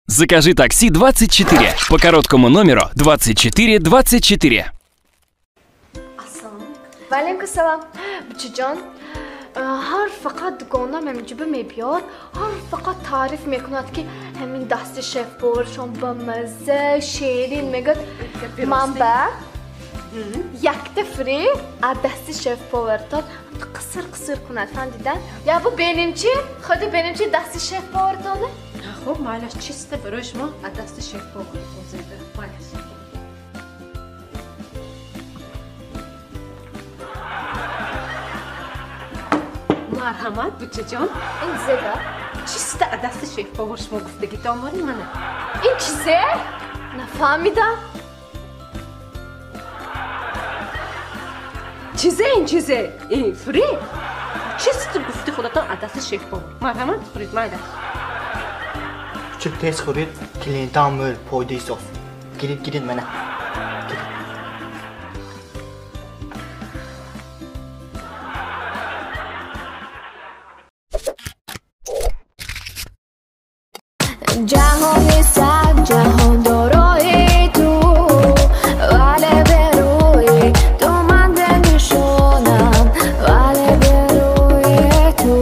Закажи такси 24 по короткому номеру 2424. وعلیکم السلام بچه جان هر فقط دکانم همینجا میبیاد هر فقط تعریف میکند که همین دست شف بورشون با مزه شیرین میگد من به یک تفری از دست شف پاور داد قصر کند فهمیدن یا bu benim چی؟ خود benim چی دست شف پاور داده؟ خب معلش چیسته برای شما از دست شف پاور توضیح معلش مرحمت بچه جان این زده چیسته از دست شف پاور شما گفتگی داماری منه این چیزه؟ نفهمیدم چیزه این فری چیست گفتی خودتان از دست شف پاور مرحمت فرید مایده چه تیز خورید کلینتان مول پایده صاف گیرید منه جهان سگ جهان دارای تو ولی بروی تو من بنشانم ولی بروی تو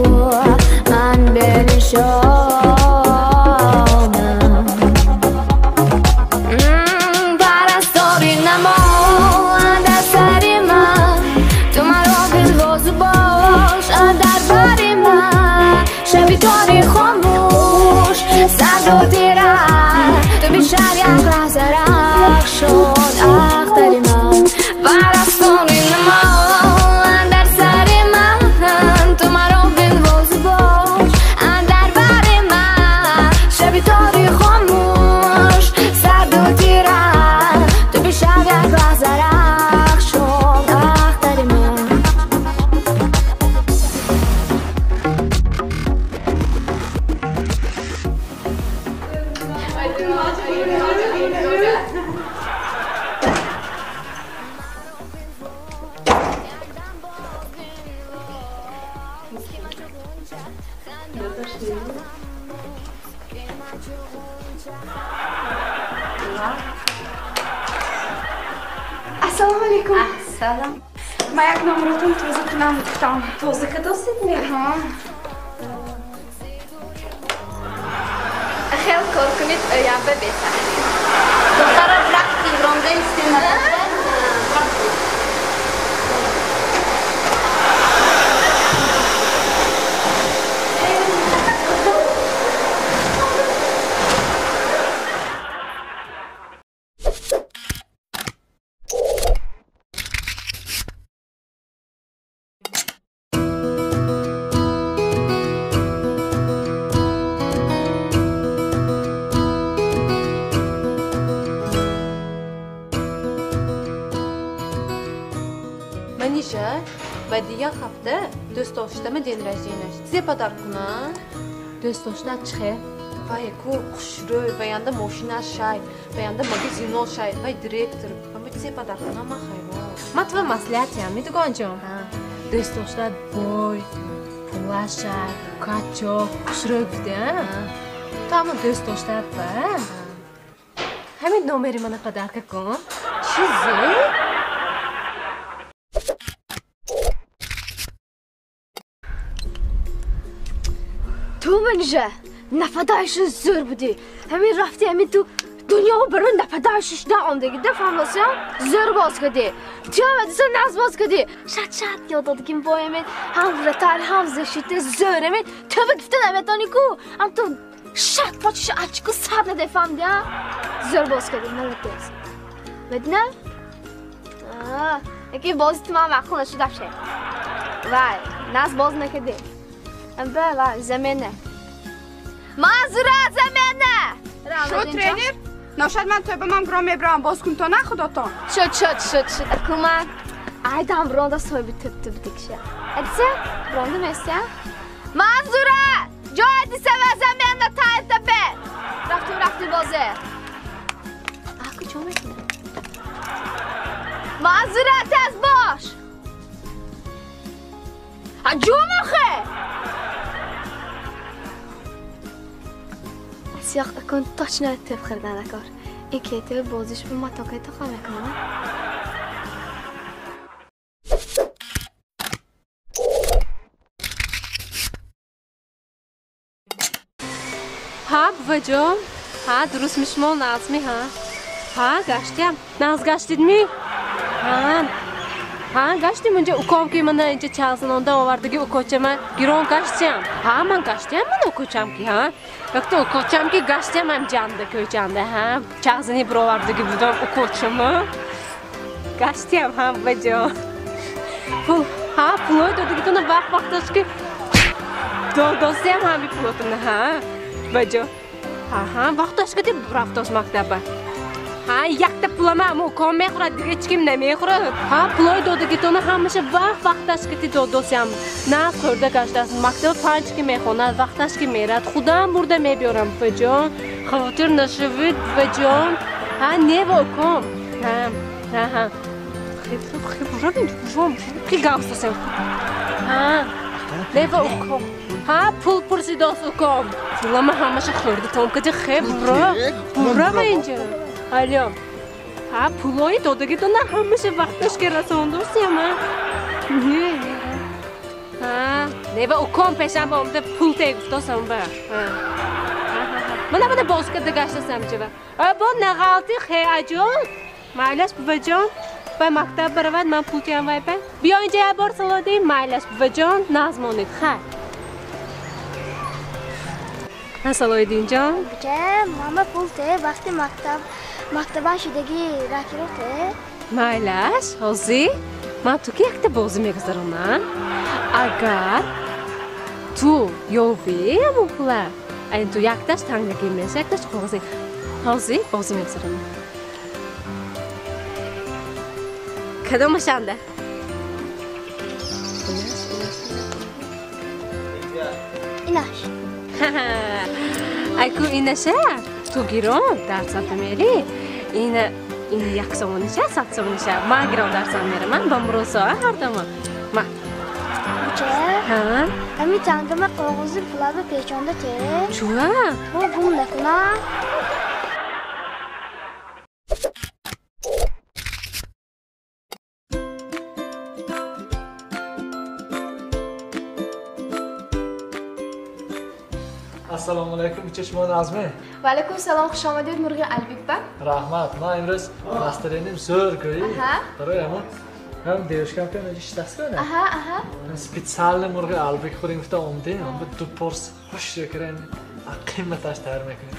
من بنشانم پرستاری نما در سری من تو مرا دلواز باش در بری من شبی کاری خاموش سر رو دیرم تو بیشتر یک لحظه رخشان اختری من پرستاری نما در سری من تو مرا دلواز باش در بری من شبی کاری خاموش سر رو دیرم تو بیشتر یک لحظه رخشان اختری من السلام علیکم سلام من یک نمراتون توضیح کنم گفتم توضیح که دوست دید خیلی کار کنید یا ببیتر دخترم رفتی رامزه ایستیم منیشه بعد یک هفته دوست داشتم دین رزینش زی پدر کنن دوست داشتن چه؟ وای کو خوشروی وینده ماشینش شای وینده مگزینو شای وای دیرکتر اما زی پدر کنن ما خیلی من تو مسئولیتی هم میدونم انجام دوست داشتن بای پولش کچو خوشروی بوده تو همون دوست داشتن با همین نامری من پدر کن چیزی؟ تو منجه نفدایش زور بودی همین رفتی همین تو دنیا برون نفدایشش نامدگی دفعه واسه زور باز کردی تیامدی سن ناز باز کردی شد یاد داد که باید من هم رتر هم زشیت زور من تو بگفته نمیتونی کو هم تو شد پاچش اچکو سر نده فهمیدی زور باز کردی ملت دیز بدنه یکی بازی تو من مخونه شده شه وای ناز باز نکردی وای زمینه معذرت زمینه شو ترینر؟ ناشد من توی به من گرام میبرم باز کن تا نه خداتان شد اکومن ایدم روندا صاحبی تب دیکشه ادسه روندا میسته منظوره جای دیسه و زمینه تا تپه رفتی بازه اکو چون میکنه منظورت از باش جومخه سیاق کن تاچ نه تفخر نکار این که تو بازیش به ما تاکه تا خواهم کنم ها بابا ها درست میشمال نازمی ها گشتیم ناز گشتید می ها گشتیم اونجا اوکام که من اینجا چازنونده آوردگی اوکوچم گیرون گشتیم ها من گشتیم من اوکوچم کی ها وقتی اوکوچم کی گشتیم هم جنده کوچنده ها چازنی برو آوردگی بودم اوکوچم گشتیم ها بابا پول ها پولای دادگی تو نه وقت داشت که دوستیم همی پولاتونه ها بابا ها وقت داشت که رفت از مکتبه ها یک تا پولم هم کام میخورد دیگه چکیم نمیخورد ها پولای دادگیتونه همیشه وقتش که دوستیم نه خورده گشت از مکتب 5 که میخونه وقتش که میرد خودم برده میبیارم بجان خاطر نشوید بجان ها نه با کام ها خیلی برای خیلی گاوستم ها نه با کام ها پول پرسی داست کام پولم همیشه خورده تام که خیلی برای اینجا الو ها پولای دادگیتونه همیشه وقتش که رساندوستیم ها نه با کام پیشم با امده پول تگفتاسم با من نباده باز کرده گشتستم چه با نغالطی خیلی جان معلش بابا جان به مکتب برود من پول تیم وای بیا اینجا یه بار سلاده معلش بابا جان نازمانید خیر نسلوید اینجا بچه ماما پول ته وقتی مکتبه شدگی رکی رو ته معلش حاضی من تو که یک بازی میگذارم نه اگر تو یووی همون پوله این تو یک داشت تنگی میشه یک داشت خوزی حاضی بازی میگذارم کدوم شنده ایناش اگه اینشه تو گیرم درسات میری این یک سومونشه 100 سومونشه من گیرم درسات میرم من با مروسا هر دمان من بچه ها همی تنگم کاغذی پولا به پیچانده ته چوه با بوم نکنم السلام علیکم چشمان نازمه و علیکم سلام خوش آمدید مرغ البیک با رحمت ما امروز نسترینیم زور گویی برای همون هم دیوشکم که نجیش دست کنه سپیتسال مرغ البیک خوریم گفته اومده هم به دو پرس خوش کرنیم قیمتش تر میکنیم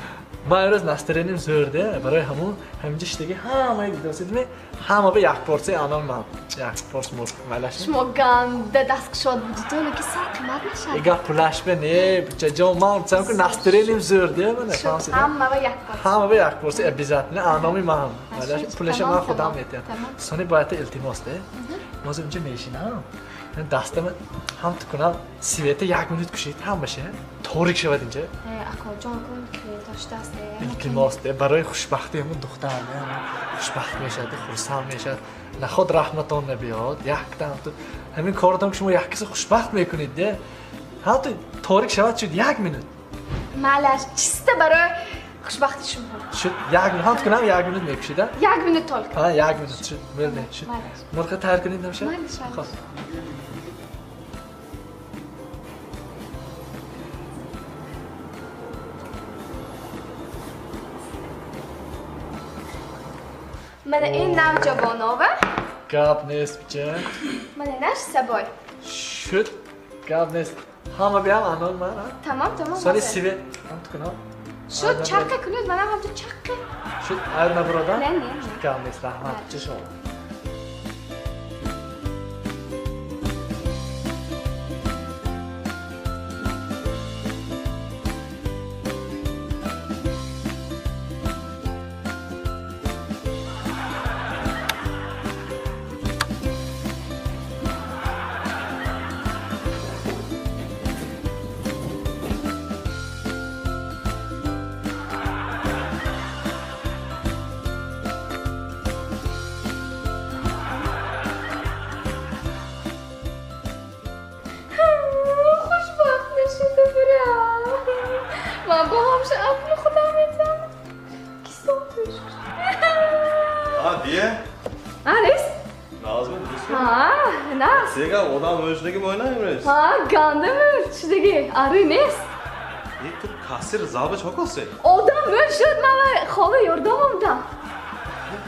ما امروز نسترینیم زور ده برای همون همینجاش دیگه همه دیداسید می همه به یک پرسه آنان من یک پرس مرغ ملش شما گنده دست شد بودیتونه که سر قیمت نشد ایگا پولش به نه بچه جان ما هم که نسترینیم زور ده من شد همه به یک پرس همه به یک پرسه ابیزت نه آنامی من هم پولش من خودم میتیم سانی باید التماس ده موضوع اینجا میشینم دستم هم تو کنم سیویت 1 منوت کشید هم بشه تاریک شود اینجا اکا جان کن که داشت دسته التماس ده برای خوشبختی همون دختر خوشبخت میشد خرسند میشد نه خود رحمتان نبیاد یک دم تو همین کار دارم که شما یک کسی خوشبخت میکنید ده هم تو تاریک شود شد 1 منوت معلش چیسته برای خوشبختی شما شد 1 منوت هم تو کنم 1 منوت میکشیده 1 منوت تال کن ها 1 منوت شد بله شد مرغ تر کنید نمیشه خب من این نام جواناوه گاب نیست بچه من اینش سبای شد گاب نیست همه بیام آنان من تمام سالی سیوه هم تو کنم شد چکه کنید منم هم تو چکه شد ایر نبرادا؟ نه گاب نیست رحمت چه شما من با همشه اپل خودم Ha diye. Ares? Nazım dursun. Ha, nas? Sega odam o'zidagi o'ynaymiz. Ha, gandamir, tushidagi. Ares? Tu kasir zalba cho'qosi. Odam bo'lishib, mana xola yordamimda.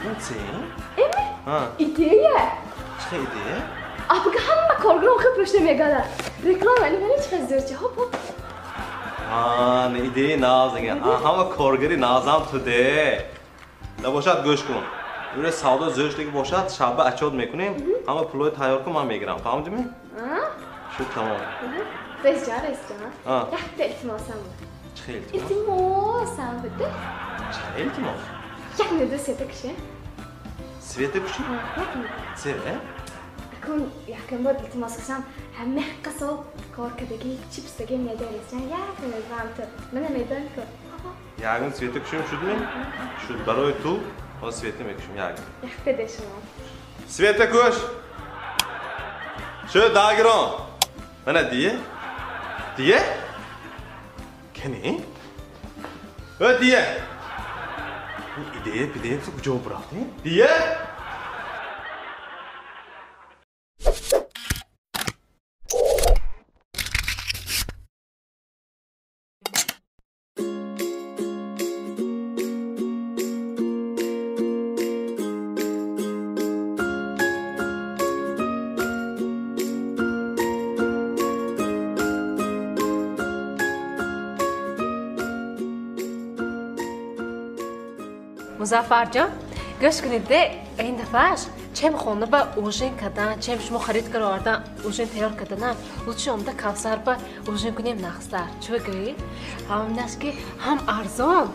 Bu sen? Emi? Ha. Ideya. Chiqa ideya? Abiga hamma korgini o'qib boshlamaganlar. Reklamani mana chiqazdirchi, hop hop. Ha, ne ideya naz degan. Ha, hamma korgiri nazam tude. Da boshad go'sht kun. Böyle savdo zo'rishligi boshad, shabba achod mekunیم. Hamma puloy tayyor kun men megiram. Fahmdingmi? Ha? Shu tamam. Resjon. Ha. Yaxta iltimosam bor. Chiqa iltimos. Iltimosam bitta. Chiqa iltimos. Yaqinda Sveta kishi. Sveta kuchi? Seva? Kun yaqin bor iltimos qilsam, hamma qasol korkadagi chipsdagi medalasdan yaqin zamtir. Mana medan-ku. Yaqin Sveta kuchim shudmi? Shu baroy tu, o Sveta mekushim yaqin. Yaxta deshim. Sveta kush. Shu dagiron. Mana diye. Diye? Kani? O diye. Bu ideya pideyapti kuchov bıraktı. Diye? Muzaffarjon, go'sht kunida این دفعه چه خونه با اوژن کردن چه شما خرید کردن اوژن تیار کردن لطفاً اوندا کافسر با اوژن کنیم نخستر چه بگی هم نسکی هم ارزان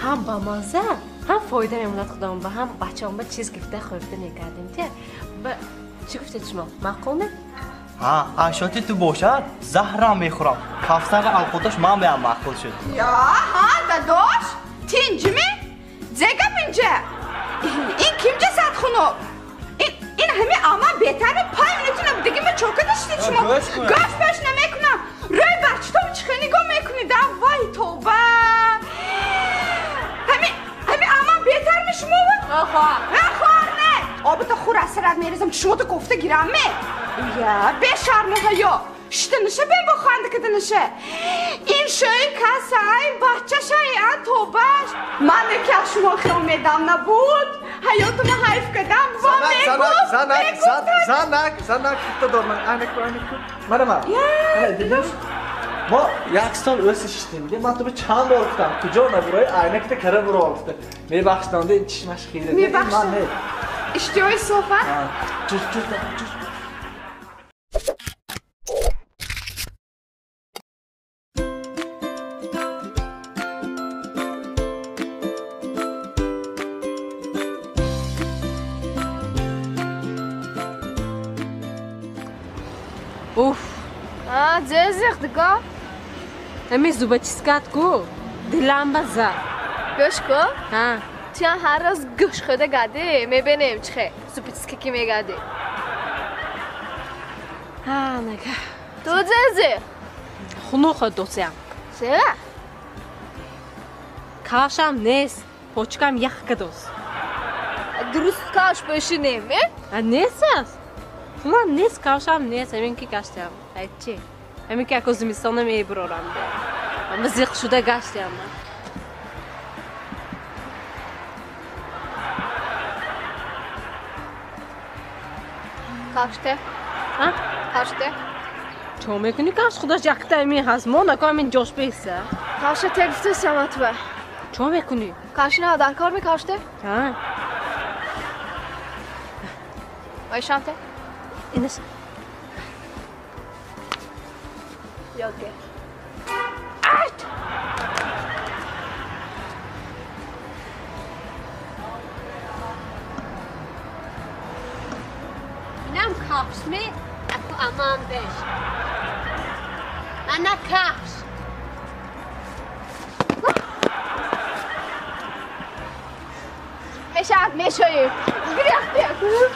هم با مزه هم فایده میموند خودم با هم بچه‌ام با چیز گفته خورده میکردیم تیه با چی گفتید شما معقول نه ها اشاتی تو باشد زهرم میخورم کافسر الخودش من بیام معقول شد یا ها داداش تینجمی زگا منجه این کیم جسد خونو این همه آمان بهتره پای منتونم دیگه من چوکه داشتید شما گاش باش نمیکنم روی بچه تو چخه نگاه میکنی در وای توبه همه آمان بهتر می شما بود خواهر نه آب تا خور اثرت میرزم شما تو گفته گیرم می یا به شرمه ها شده نشه بین با خانده کده نشه این شوی کسای بچه شایی توبهش من که شما خیلی میدم نبود حیاتو ما حیف کدم و زنک تو دار من اینک منم ما یک سال öyle şiştim. Ben tabii çan da oldu. Kucağı ne buraya aynekte kara bura oldu. Me bakıştığında içim aşkıydı. Me bakıştığında. İşte o sofa. Cüz. Uf. Зезехтга. Ами зубочисткатку. Дилам база. Goshko? Ha. Tiyan har roz gosh khoda gade. Mebenem chhe. Zubitski ki megade. Ha, naga. Tu zeze. Xuno khodosyam. Seva? Kasham nes. Pochkam yaxkados. Durust kash bashinem, e? Ha nesas? Ulan nes kavşam nes eminki kaçtım. Ayçi. Eminki akozimistan'a mecbur oramdı. Ama zık şuda kaçtım ben. Kaçtı? Ha? Kaçtı? Çomekini kaç kudaş yakta emin hazmona kamin coş beyse. Kaçtı telifte samat var. Çomekini. Kaçına dar kar mı kaçtı? Ha. Ay şante. İnes. Yok ya. Art! İnam kaps mı? Aku aman beş. Ana kaps. Meşat meşoyu. Giriyak diyor.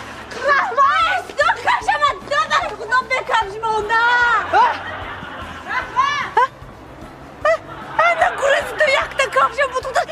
Vay, dur kaçama, dur kudan be karşıma onda. Ana kurası da yakta kapşa bu tutar.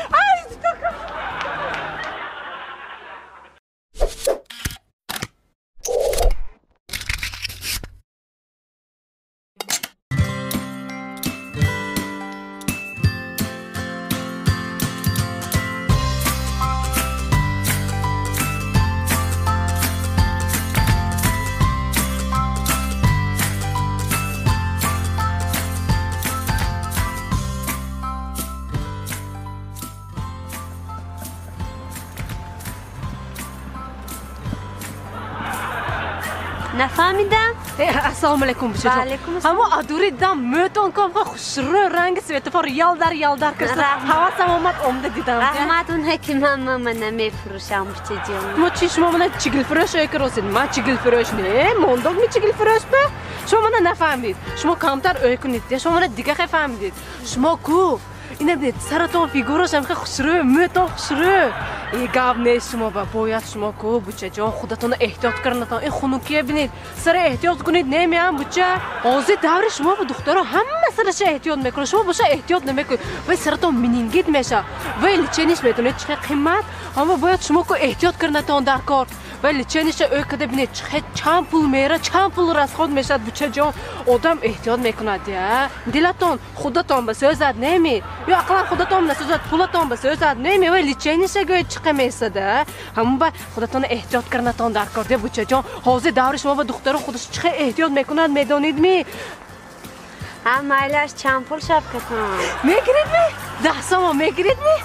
نفهمیدم. السلام علیکم بچه جان. علیکم السلام. اما ادوری دم متون کام خوشرو رنگ سویت فر یال در کرد. حواسم اومد عمده دیدم. رحمت اونه که من نمیفروشم بچه جان. ما چی شما من چیگل فروش ایکروسید. من چیگل فروش نه. موندوق می چیگل فروش به. شما من نفهمید. شما کمتر ایکنید. شما من دیگه خیلی فهمیدید. شما کو اینه بید سرتون فیگورش هم خیلی خوشرو متون خوشرو. این گاب نیست شما باید شما کو بچه جان خودتون احتیاط کردن. این خنوکیه بینید سر احتیاط کنید نمیام بچه. آزی دور شما با دخترها همه سرش احتیاط میکنه. شما باشه احتیاط نمیکنید. ولی سرتون مینینگیت میشه. ولی چه نیست میتونید چه قیمت. اما باید شما کو احتیاط کردن در کار. ولی چه نیست کده بینید چند پول میره چند پول راست خود میشد بچه جان. آدم احتیاط میکنه دیگه. دلتون خودتون به سوزد نمی. یا اقلا خودتون نسوزد پولتون به سوزد نمی. ولی چه نیست چه میسده همون با خودتون احتیاط کردن در کار دیگه بچه جان. حاضر دور شما با دختران خودش چه احتیاط میکنند میدونید می. هم مایلش چند پول شب کتون میگیرید می 10 سوم میگیرید می.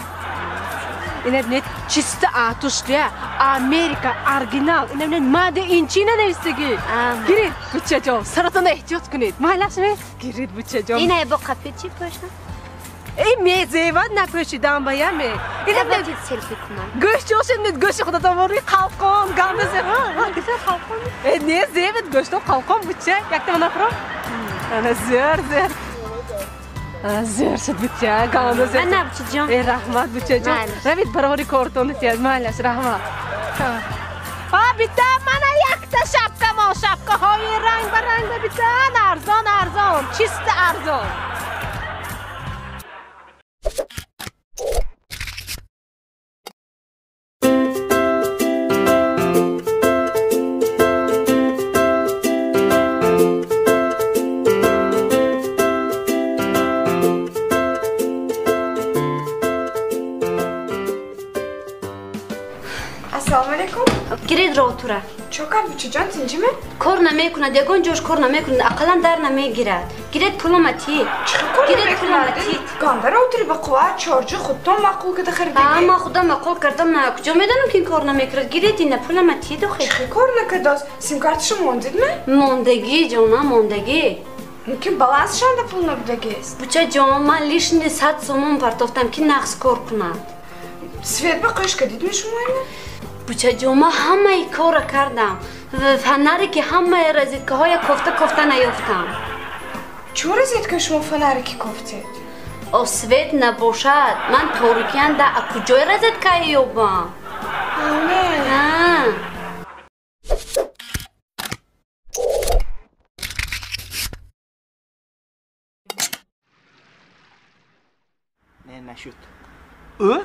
اینه بینید چیست آتوش دیگه امریکا ارگینال. اینه بینید ماده این چی ننویسگی. گیرید بچه جان سرتون احتیاط کنید. مایلش می گیرید بچه جان. اینه با قپی چی پوشن؟ این میزیواد نپوشیدم با یمی. اینه بگید سلفی کنم. گوش جوشید مید گوش خودتون وری قلقان گنده زیواد. گسه قلقان. نه زیواد گوشتو قلقان بچه یک تا نفرم. انا زیر. زیر شد بچه گنده زیر. نه بچه جان. رحمت بچه جان. روید برای کارتون تیز مالش رحمت. بیتا من یک تا شبکه ما شبکه های رنگ برنگ بیتا ارزان چیست ارزان. گرید رو توره. چوکا بچه جان تنجیمه؟ کار نمیکنه دیگه جوش کار نمیکنه اقلا در نمیگیرد. گرید پولمتی. گرید پولمتی. گنده رو توری با قوت چارجو خودتون معقول کده خریدی. ما خودم معقول کردم نه کجا میدونم که این کار نمیکرد. گرید این پولمتی دو خیلی. چه کار نکرد؟ سیم کارتشو موندید می؟ موندگی جانا موندگی. ممکن بالانسشان ده پول نبودگی است. بچه جان من لیشنی 100 سومون پرتافتم که نقص کار کنم. سویت بقیش کردید می شما اینه؟ بچه جان من همه ای کار کردم. فنری که همه رزیدکه های کفته نیافتم. چون رزید که شما فنری که کفتید؟ سویت نباشد من تاریکیان ده کجای رزیدکه یابم. نه نه نشد.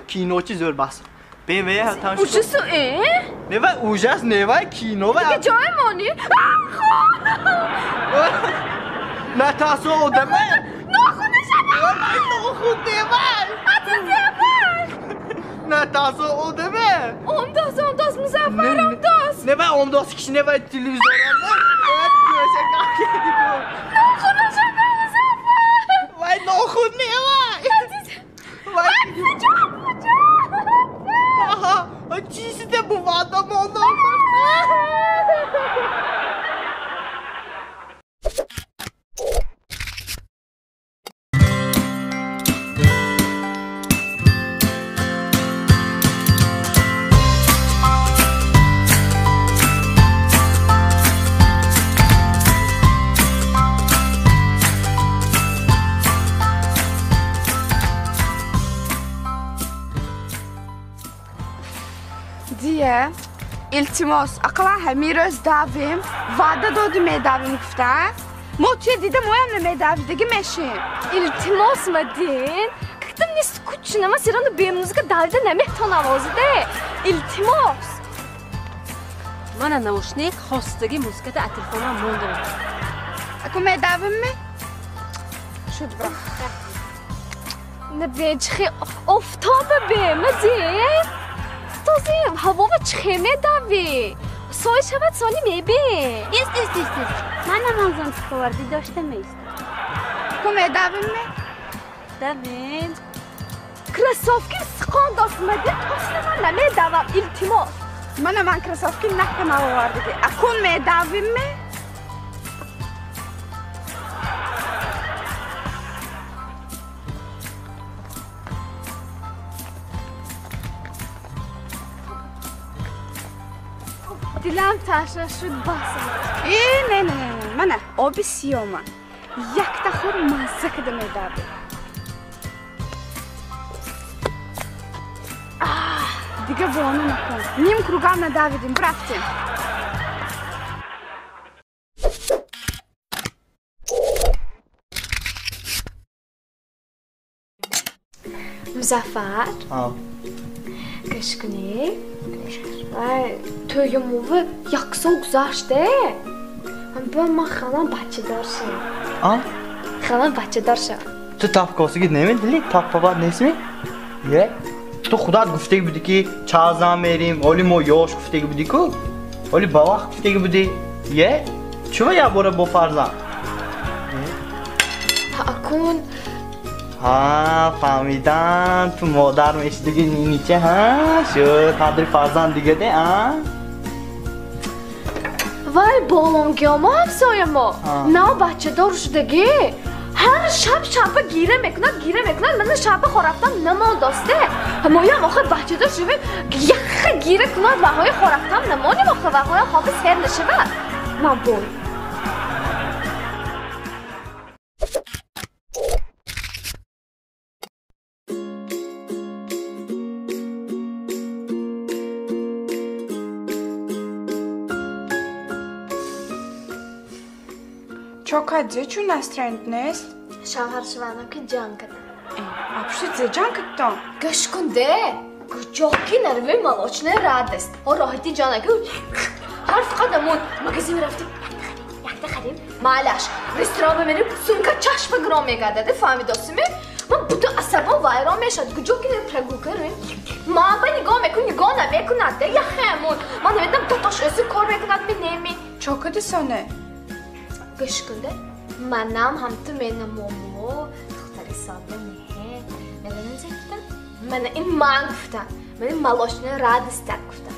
کینوچی زور بس. به هتان شد. اوجسو نه و اوجس نه و کینو و. دیگه جای مانی. نه تاسو آدمه. ناخونشم. ناخون دیوال. نه تاسو آدمه. امداز مزفر امداز. نه و امداز کش نه و تلویزیون نه. ناخونشم مزفر. وای ناخون نه وای. آها چیزی bu adam ondan دیه التماس اقلا همین روز داویم وعده دادی میداویم گفته ما توی دیده مهم نمیداوی دیگه میشیم التماس مدین کدام نیست کچ نما سیران بیمنوزی که داویده نمیتونم آزده التماس من نوشنیک خواستگی موزیکت تلفنم موندم اکو میداویم می شد برا نبی چخی افتاب بیمدی تازه هوا به چخی میداوی سای شود سالی میبین است من همزان تکواردی داشته میست اکو میداویم می داویم کرسافکی سخان داست مدی اصلا من نمیداوم التماس من کرسافکی نکنم آوردگی اکون میداویم می دلم تشنه شد باسم نه منه آب سیامه یک تخور مزه کده میدارد دیگه بانو نکن نیم کروگم نداویدیم برفتیم مزفر گش کنی تو یه موقع یک سو گذاشته من خیلی بچه دار شد خیلی بچه دار شد تو تفکاسگی نمیدلی؟ تفکات نیسمی؟ یه؟ تو خودت گفته بودی که چازم میریم ولی ما یاش گفته بودی که ولی با وقت گفته بودی یه؟ چرا یه باره با فرزن؟ اکون فهمیدم تو مادر میشتگی نیچه شد تدری فرزن دیگه ده وای بالام گیاما همسایه ما نه بچه دار شدگی هر شب گیره میکنن من شب خورفتم نمال داسته همایم آخه بچه دار شویم یخ گیره کنن وهای خورفتم نمانیم آخه وهای خواب سر نشوه من بول چاکت چون نسترند نیست؟ شوهر شوانم که جنگ کدن اپشت جنگ کدن؟ گش کنده گجاکی نروی ملاچنه رد است راحتی جانگی حرف قدمون مگزی رفتیم یک خریم معلش رستوران بمیریم سونکا چشم گرام میگرده فهمید آسیمه من بودو اصلا وایران میشد گجاکی نرو پرگو کریم ما با نگاه نمیکند ده یا خیمون من نمیدم دوتاش ازی کار میکند می نمی چاکت سانه؟ گش کنده منم هم تو منم مامو دختری ساده نه مدن زیفتم من این من گفتم من این ملاشنه رد استر گفتم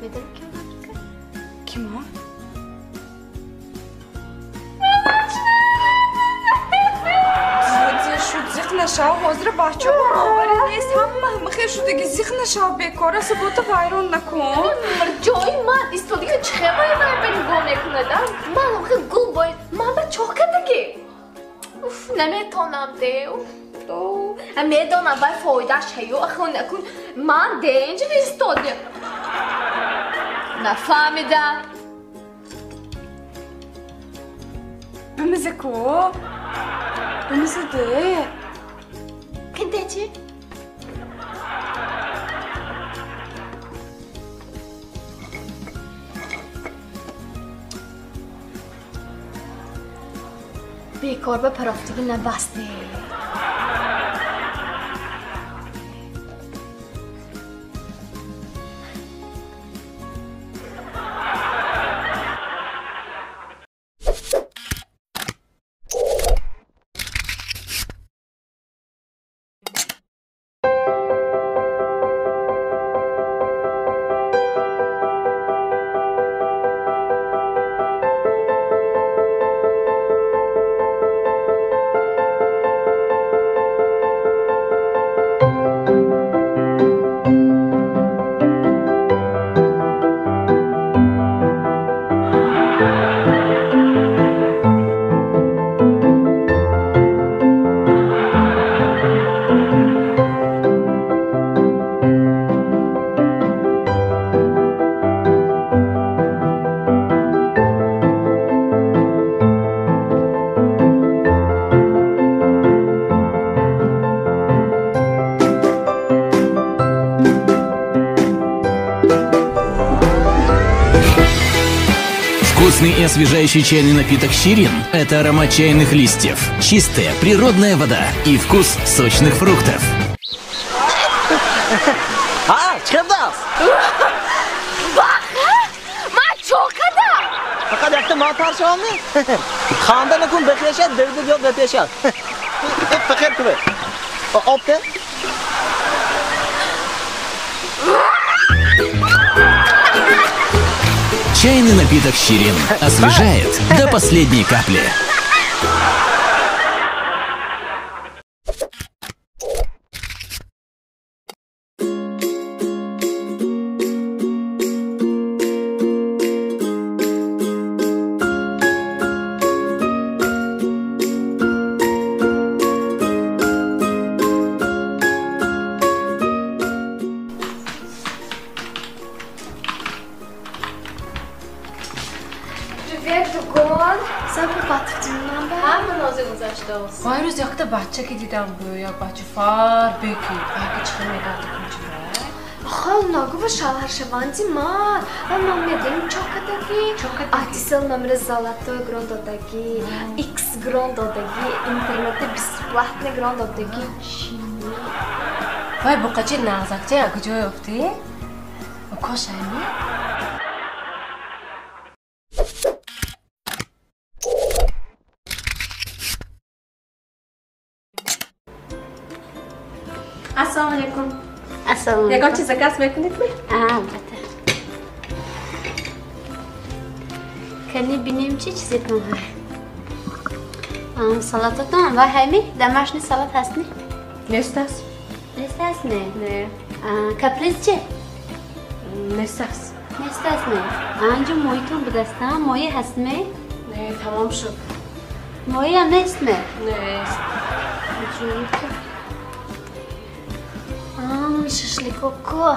میدن کی اون کی ما شد زیخ نشاو حاضر بچه باوری نیست هم خیر شده که زیخ نشاو بیکاره سبوت وایران نکن جای من استودی که چه باید من بری گم نکندم من آخه گل باید من به چاکه دیگه اوف نمیتونم دیو تو میدونم باید فایدهش هیو آخه نکن من دینج استودی نفهمیدم بمیزه کو بمیزه ده کنده چی؟ بیکار به پرافتگی نبسته Вкусный и освежающий чайный напиток «Щирин» – это аромат чайных листьев, чистая природная вода и вкус сочных фруктов. چقدر من چوکدم فقط یک ما ترشامی خانده نکن بخیشد درد یا بپیشد فقط کنه آب که Чайный напиток «Щирин» освежает до последней капли. گذشته است. وای روز یکتا بچه که دیدم بود یا بچه فار بکی بکی چخه میداد کنچه خال نگو به شالر شوانتی مال اما میدیم چاکتاگی آتیسل نمره زالاتو گران دادگی ایکس گران دادگی اینترنت بیسپلاتن گران دادگی وای بقچه نغزکچه اگه جای افتی؟ و کاش همی؟ السلام علیکم. السلام علیکم. یکان چیز کس میکنید می؟ البته. کنی بینیم چی چیزی تون های؟ سالاتتون وای همی دمشنی سالات هستنی؟ نیست است. نیست هست نه؟ نه. کپریز چه؟ نیست است. نیست هست نه؟ آنجا مویتون بدستم مویی هست نه؟ نه تمام شد. مویی هم نیست نه؟ نیست. ششلیکو کو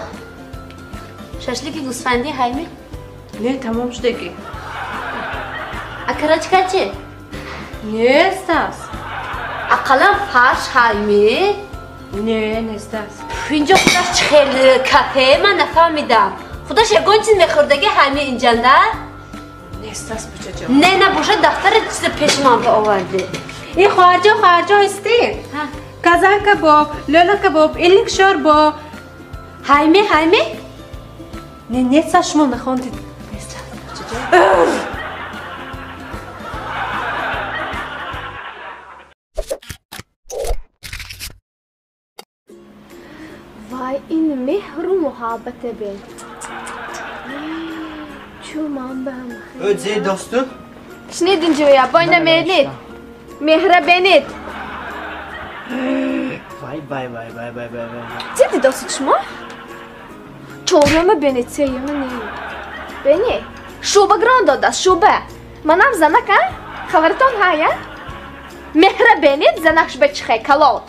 ششلیکی گوسفندی هایمی؟ نه تمام شده که اکراچکا چه؟ نیست است. اقلا فرش هایمی؟ نه نیست است. اینجا خودش خیلی کپه من نفهمیدم خودش یکون چیز میخوردگی هایمی اینجا نه؟ نیست است بچه جان. نه باشه دفتر چیز پیش من به آورده این خارجه هستین؟ کازان کباب، لولا کباب، ایلینگ شوربا هایمی؟ نه نیست است شما نخوندید. نیست است بچه جان. وای این مهر و محبت بین چو من به هم خیلی زی دوستو شنیدین جویا باینه مهنید مهره بینید وای چی دی دوست شما؟ چوبرمه بینید سیمه نیم بینی شوبه گران داده شوبه منم زنک ها؟ خبرتون های مهره بینید زنکش بچخه کلات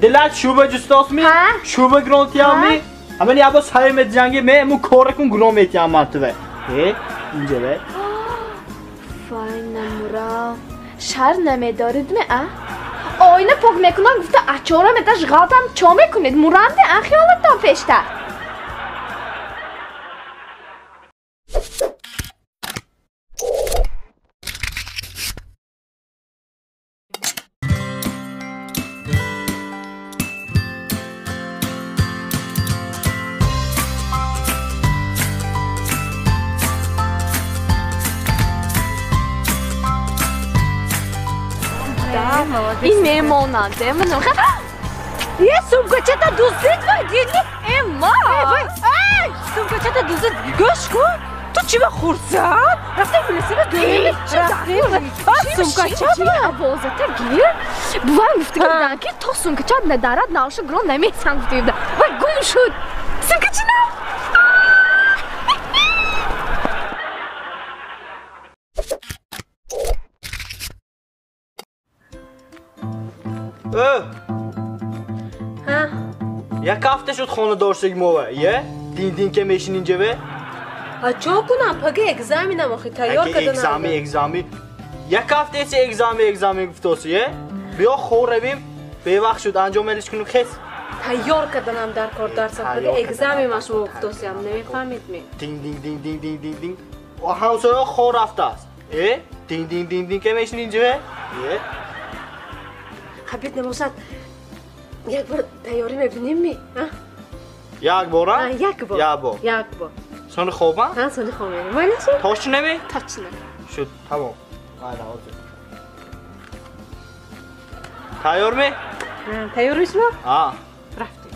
دلت شوبه جستاس می؟ ها؟ شوبه گرانتی هم می؟ اما نیا با سایمت جنگی می امو کارکون گران میتی هم من تو به اینجا به وای نمورا شر نمیدارید می آینه پاک میکنم گفته اچاره میتش غلطم چا میکنید مرانده خیالتان پیشتر این میماننده منو یه سومکچه تا دوزید و دیدی اما سومکچه تا دوزید گوش کن تو چی به خورسد؟ رفتیم بلیسی به دویلی رفتیم سومکچه تا عوازته گیر بوام گفته بودن که تا سومکچه ندارد نالش گرون نمیتن گفته بودن و گم شد سومکچه نه ها؟ یک هفته شد خانه دارشگی موه یه؟ دین که میشین اینجا به؟ چا کنم پگه اگزامینم آخی تیار کردن اگزامی یک هفته ایچه اگزامی گفته یه؟ بیا خور رویم به وقت شد انجام ملیش کنیم خیس تیار کردنم در کار درسم پگه اگزامی مشمو گفته هم نمیفهمید می دین و همسایه خور رفته است دین که میشین اینجا به؟ حبیت نموشد یک بار تیاری میبینیم می یک بار؟ یک بار سان خوبه؟ ها سانی خوبه وای نشد؟ تاچ نمی؟ تاچ نمی شد تمام تیار می؟ تیاری شما؟ آه رفتیم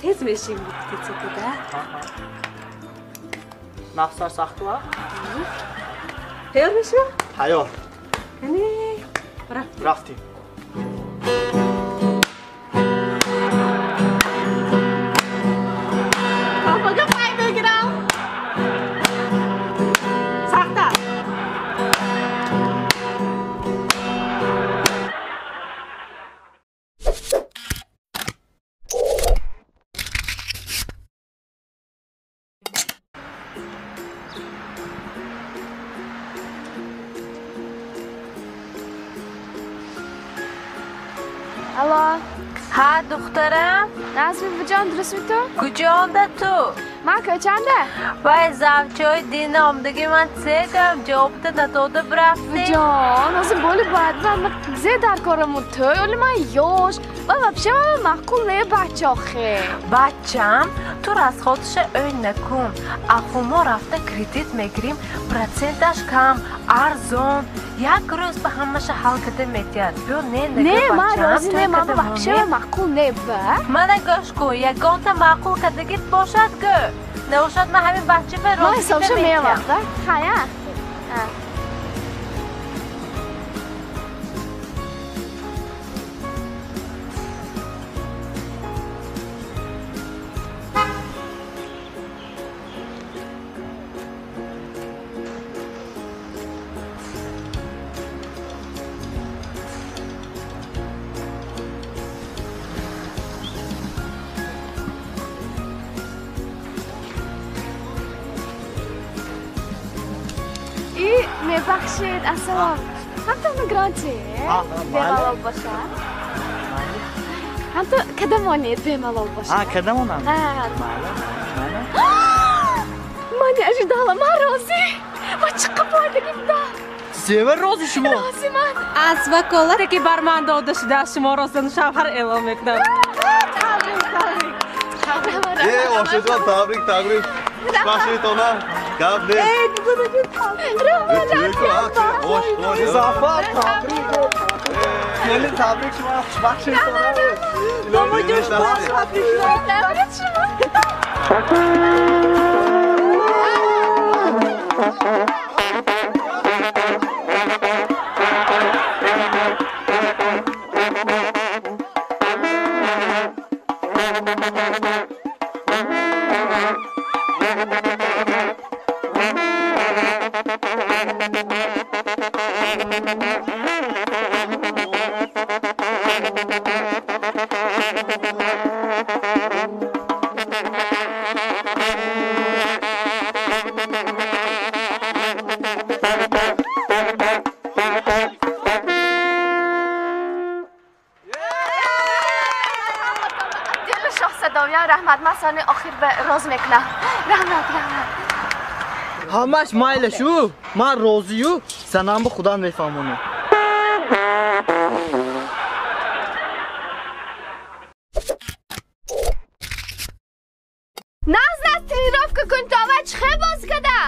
تیز میشیم بیتی چه بوده؟ نفسر سخت ها؟ تیار میشیم؟ تیار رفتیم پاپاگا پای بگیرم سخته الو ها دخترم نظمی بجان درست می تو؟ کجانده تو؟ من که چنده؟ وای زوجای دین آمدگی من سیدم جوابت نداده برفتی بجان نظم بولی باید من زید در کارمون توی ولی من یوش و بپشه من محکول نه بچه آخه بچم تو از خودش این نکن اخو ما رفته کریدیت میگیریم پرسنتش کم ارزون یک روز به همش حل کده میتید بیو نه من رازی نه من بپشه من محکول نه با من گوش کن یکان تا محکول کدگیت باشد گو نوشد من همین بچه به ما حسابش میام وقتا خیلی میبخشید اصلا هم تو مگرانتی بیمالال باشه هم تو کدمانید بیمالال باشه کدمانم من اجید حالا من رازی من چقدر باردگیم دا سیور رازی شما رازی من از وکالتی که بر من داده شده شما راستن شوهر اعلام میکنم آشه جان تبریک بخشید اونا قبل اضافه تبریک شما بخشید بابا جوش تبریک رحمت مسانه آخر به راز میکنه رحمت همش مایلشو من راضیو سنم به خدا میفهمونه نازد تیراف که کنتا و چخه باز کده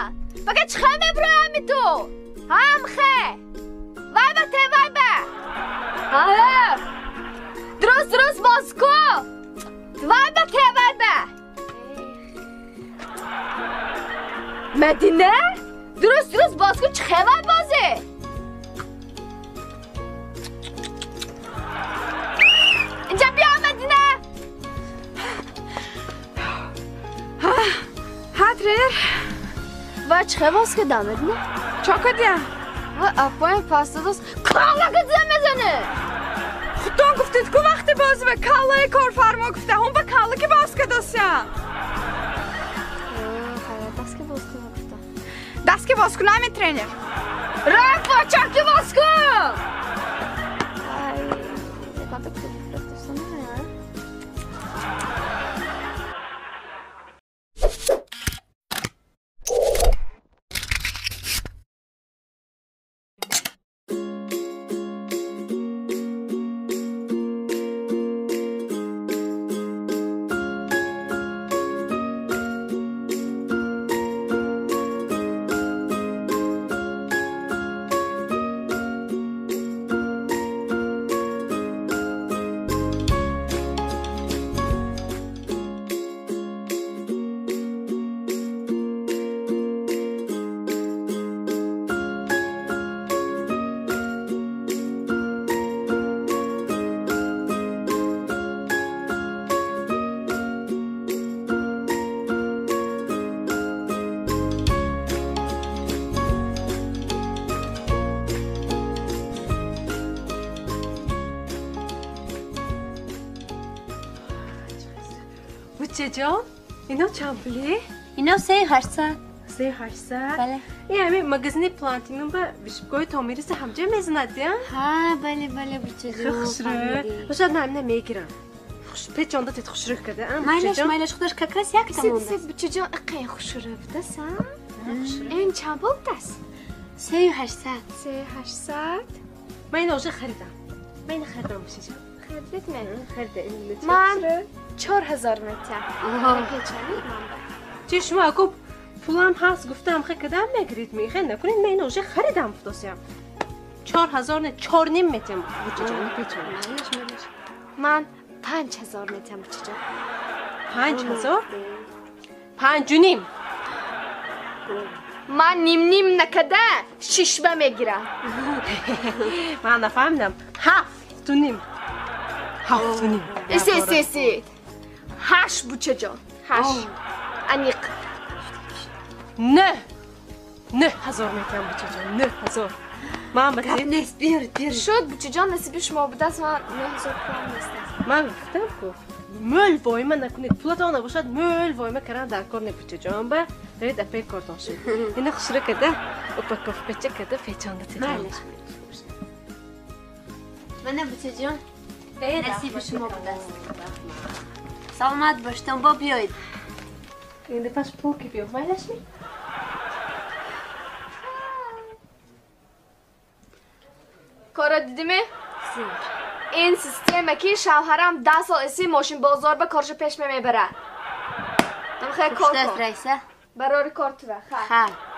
بگه چخه میبره همی تو هم خه وای به تی وای به درست باز کو وای به تی وای به مدینه درست باز کو چخه وای بازه اینجا بیا مدینه هاتریر و چخه باز که دامد نه؟ چا کدیا؟ و اپایم پاستا دوست کالا که زن میزنه خودتون گفتید که وقتی باز به کالای کارفرما گفته هم به کالا که باز که دست یا دست که باز که گفته دست که باز که نمی ترینر رفت با چک که باز که بچه جان اینو چند پولی؟ اینا 3 هرصد 3800 بله یعنی مغازه پلانتیمون با ویشگوی تامیرس همجا میزند یا؟ ها بله بله بچه جو خوشره باشه نه میگیرم خوش پیچانده تیت خوشره کرده مایلش خودش ککرس یک تمونده بچه جان اقی خوش رو بدست این چند بود دست؟ 3800 3800 من این آجه خریدم من خریدم بچه جان خریدت من؟ خریده من 4000 متر چه شما اگه پولم هست گفتم خیلی کدام نگرید میخه نکنید من این آجه خریدم فتاسیم 4000 نه 4 نیم متر بچه جان پیچانده من 5000 متر بچه جان 5000 5 نیم من نیم نکده 6 به میگیرم من نفهمیدم 7 نیم 7 نیم سی 8 بچه جان 8 انیق نه 9000 میتونم بچه جان 9000 من بطیر نیست بیار شد بچه جان نصیبی شما بوده است من 9000 پولم نیست من گفتم که مول وایمه نکنید پولتان نباشد مول وایمه کردن در کار نبچه جان با دارید اپی کارتان شد این خوشره کده اپا کف بچه کده پیچانده تیتان من بچه جان نصیب شما بوده است سلامت باشتم با بیایید این دفعش پول که بیام مایلش می کارا دیدیمی؟ این سیستمه که شوهرم 10 سال اسی ماشین بازار به کارش پیش میبره من خیلی کار کن رئیسه برای کار تو خیر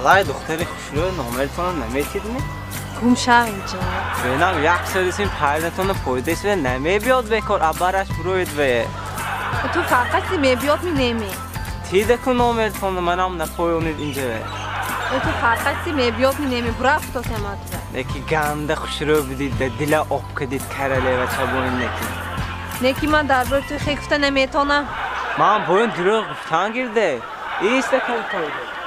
حالای دختری خوشرو نامرتون نمیتیدنی؟ گم شو اینجا بینم یک سریسین پایدتون پایدش و نمی بیاد بکار ابرش بروید به تو فقط می بیاد می نمی تیده کن نامرتون منم نپایونید اینجا تو فقط می بیاد می نمی برفت تو سمات نکی گنده خوشرو بدید دل آب کدید کرله و چابوین نکی من در بار تو خیلی گفته نمیتونم من باید دروغ گفتن گرده ایسته کن پایده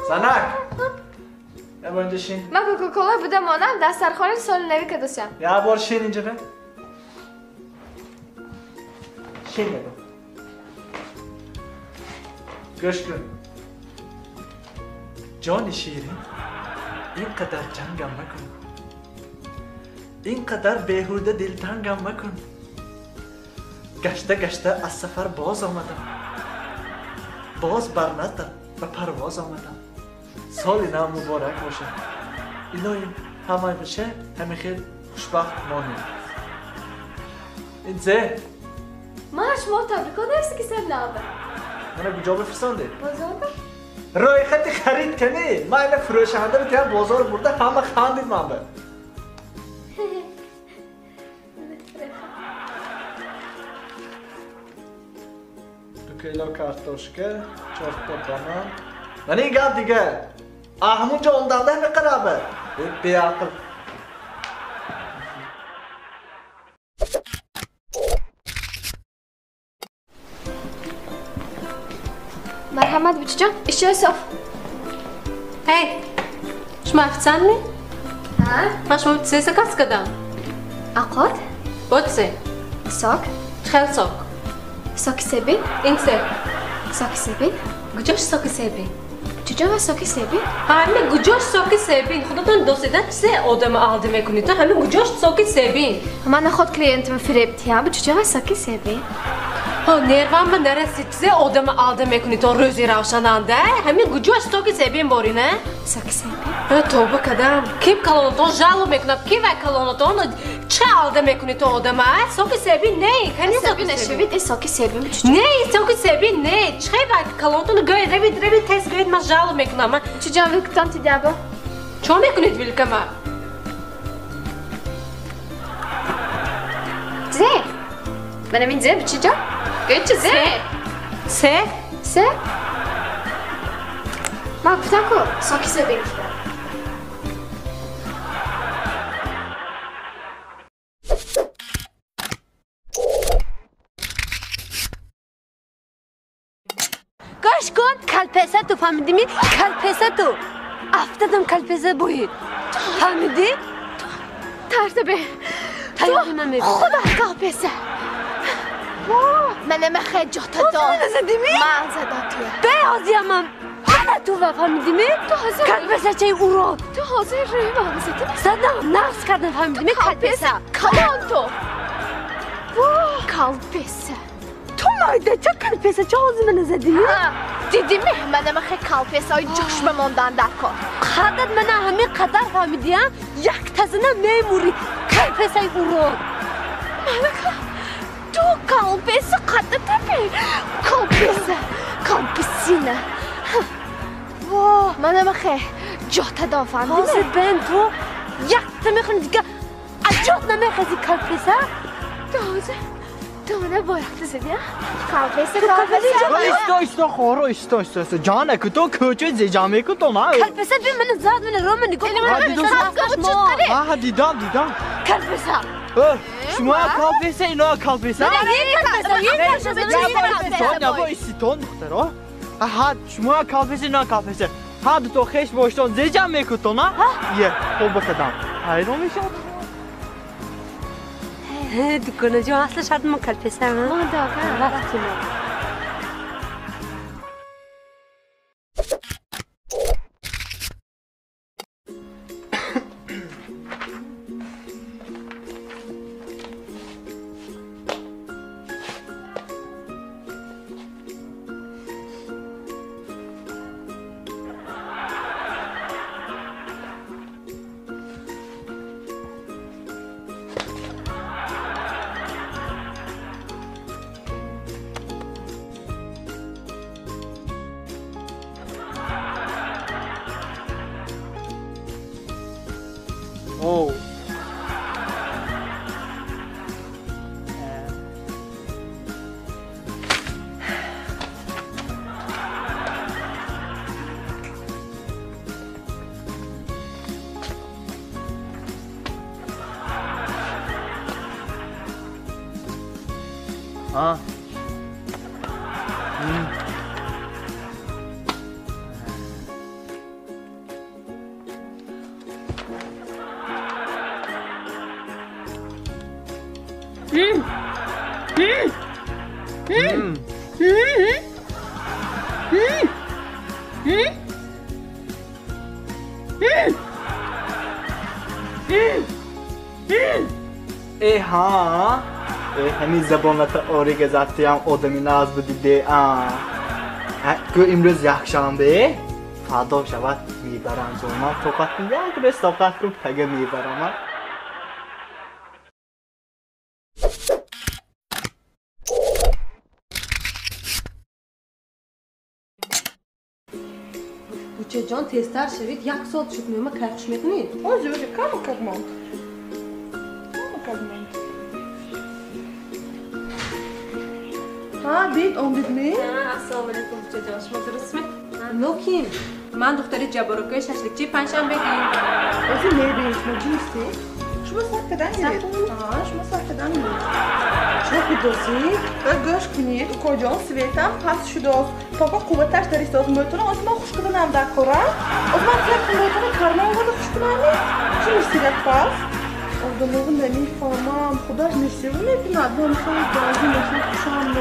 زنک یه بار اینجا شین من کوکاکولا بوده مانم دسترخوان سال نوی که دوستم یه بار شین اینجا به شین بگو گوش کن جان شیرین اینقدر جنگم مکن اینقدر بیهوده دلتنگم مکن گشته از سفر باز آمدم باز برنتم و پرواز آمدم سال نو مبارک باشه الهی همه بشه همه خیلی خوشبخت مانیم این زه من شما تبریکا درستی که سر نامه منو کجا بفرستانده؟ بازار رای خطی خرید کنی من اینه فروشنده بتیم بازار برده همه خاندید من به کیلو کارتوشکه 4 تا بانان من این گفت دیگه همونجا اندازه میقربه بی عقل مرحمت بچه جان اشیاء صاف هی شما افتسان می؟ ها؟ من شما سیسه کس کدام اقاد؟ بوتسه ساک خیل ساک ساکی سبی این سه ساکی سبی گجاش ساکی سبین چجا ساکی سبی همه گجاش ساکی سبین خودتون دوستیدن چه آدم آلده میکنید تو همه گجاش ساکی سبین من خود کلیانتم فریبتی هم چجا ساکی سبی ها نروان من نرسید چه آدم آلده میکنید تو روزی روشنانده همه گجاش ساکی سبین باری نه ساکی سبی توبه کدام kim kalonatон жало мекунад ки вай kalonatон ча алда мекунӣ то одама соки себи не кани سبی نشوید ساکی سبی не соки себи не чхе вай kalonatон гой реви тес гой ма жало мекунам چجا ویکتان تی دابا чо мекунед вилкама зе منم این зе چجا گوی چه зе се سه ما گفتم کو ساکی سبی گاش کن کلپسه تو فهمیدی می کلپسه تو افتادم کلپسه بوی فهمیدی ترتبه تیاری من میبینم خدا کلپسه منم خیلی جاتا داد من زدی می من زدم توی بیازی هم من تو فهمیدی می تو حاضر کلپسه چه اورو تو حاضر روی من زدی می زدم نقص کردم فهمیدی می کلپسه کلان تو کلپسه تو مایده چه کلپسه چه حاضی من زدی می دیدی می منم خیلی کلپسه های جاش بماندن در کار خدت من همه قدر فهمیدی هم یک تزنه میموری کلپسه اورو تو کلپسه قدرت بی کلپسه کلپسینه منم خیلی جاتا دام فهمیدی حاضر بین تو یک تمیخون دیگه اجاد نمیخوزی کلپسه تو حاضر تو منه باید زدی کلپسه ایستا خورو ایستا جانه که تو کجا زیجامه که تو نه کلپسه بی من زاد من رو من نگاه ها دیدم کلپسه شما کلپسه اینا کلپسه کلپسه با ایستون دخترا ها شما کلپسه اینا کلپسه ها تو خیش باشتون زیجامه که تو نه یه خوب بکدم هایدو میشه دکانه جو اصلا شرط ما کلپسه هم ما داغم Oh. हाँ ها همین زبانت آری که زدتی هم آدمی ناز بودیده که امروز یک شنبه فردا شود میبرم زمان توقت یک رستاقت رو تگه میبرم بچه جان تستر شوید یک ساعت شد میومه کارش میکنید آجوری کامو کدمان ها بید اون بید می؟ السلام علیکم بچه جان شما درست می؟ لوکیم من دختری جبارکای ششلکچی پنجشنبه گیم Özür dilerim, meclisi. Şuma sakkadan gelin. Şuma sakkadan gelin. Çok bir dosi. Ve göz küniyet, kocan, svetan, pas şu dos. Topa kuvvetler tarihte olsun böyle. O zaman kuşkudan hem daha kora. O zaman sen kuvvetine karma olmadı kuşkudan mı? Şimdi silet pas. O آدم‌ها نمیفهمم خودش نشونه کند نمی‌خوام بازی نشون کشم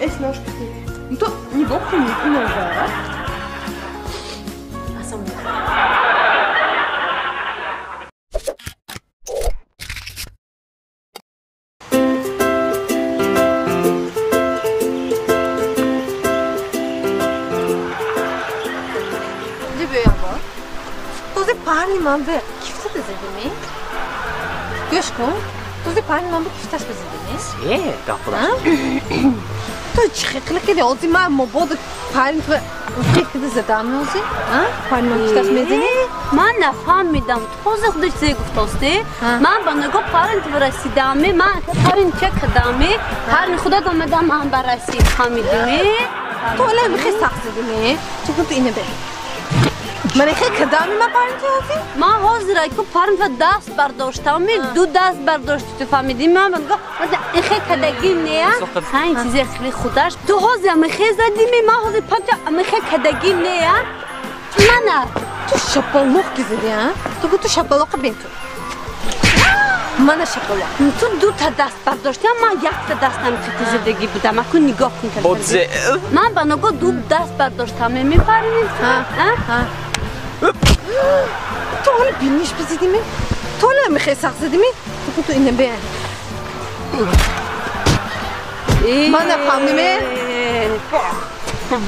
اسمش کتی تو نگاه کنی اینو داره اصلا پهنی من به کفته بزدیمی؟ گوش کن توزی پهنی من به کفتش بزدیمی؟ چه؟ داخلش تو چه خیلی که دیازی من مباد پهنی تو خیلی زدم اوزی؟ پهنی من کفتش میزنی؟ من نفهمیدم توزی خودش چه گفتاستی؟ من با نگاه پهنی تو برسیدمی من پهنی چه کدامی؟ پهنی خدا دامدم من برسید خمیدیمی؟ تو الان میخوای سخت زدیمی؟ چه تو اینه بری؟ من خیلی کدامی من پرنت هستی؟ من حاضره که پرنت دست برداشتم دو دست برداشتی تو فهمیدی من بگم این خیلی کدگی نیه این چیزی خیلی خودش تو حاضر من خیلی زدیمی من حاضر پنجا من خیلی کدگی نیه منه تو شپلوق که زدی ها؟ تو گو تو شپلوق بین تو من شپلوق تو دو تا دست برداشتی من یک تا دستم خیلی زدگی بودم اکو نگاه کن من با نگاه دو دست برداشتم میپرنید تو حالا بینیش بزدیمی؟ تو حالا میخوای سخت زدیمی؟ تو اینه بین من نفهمیمه؟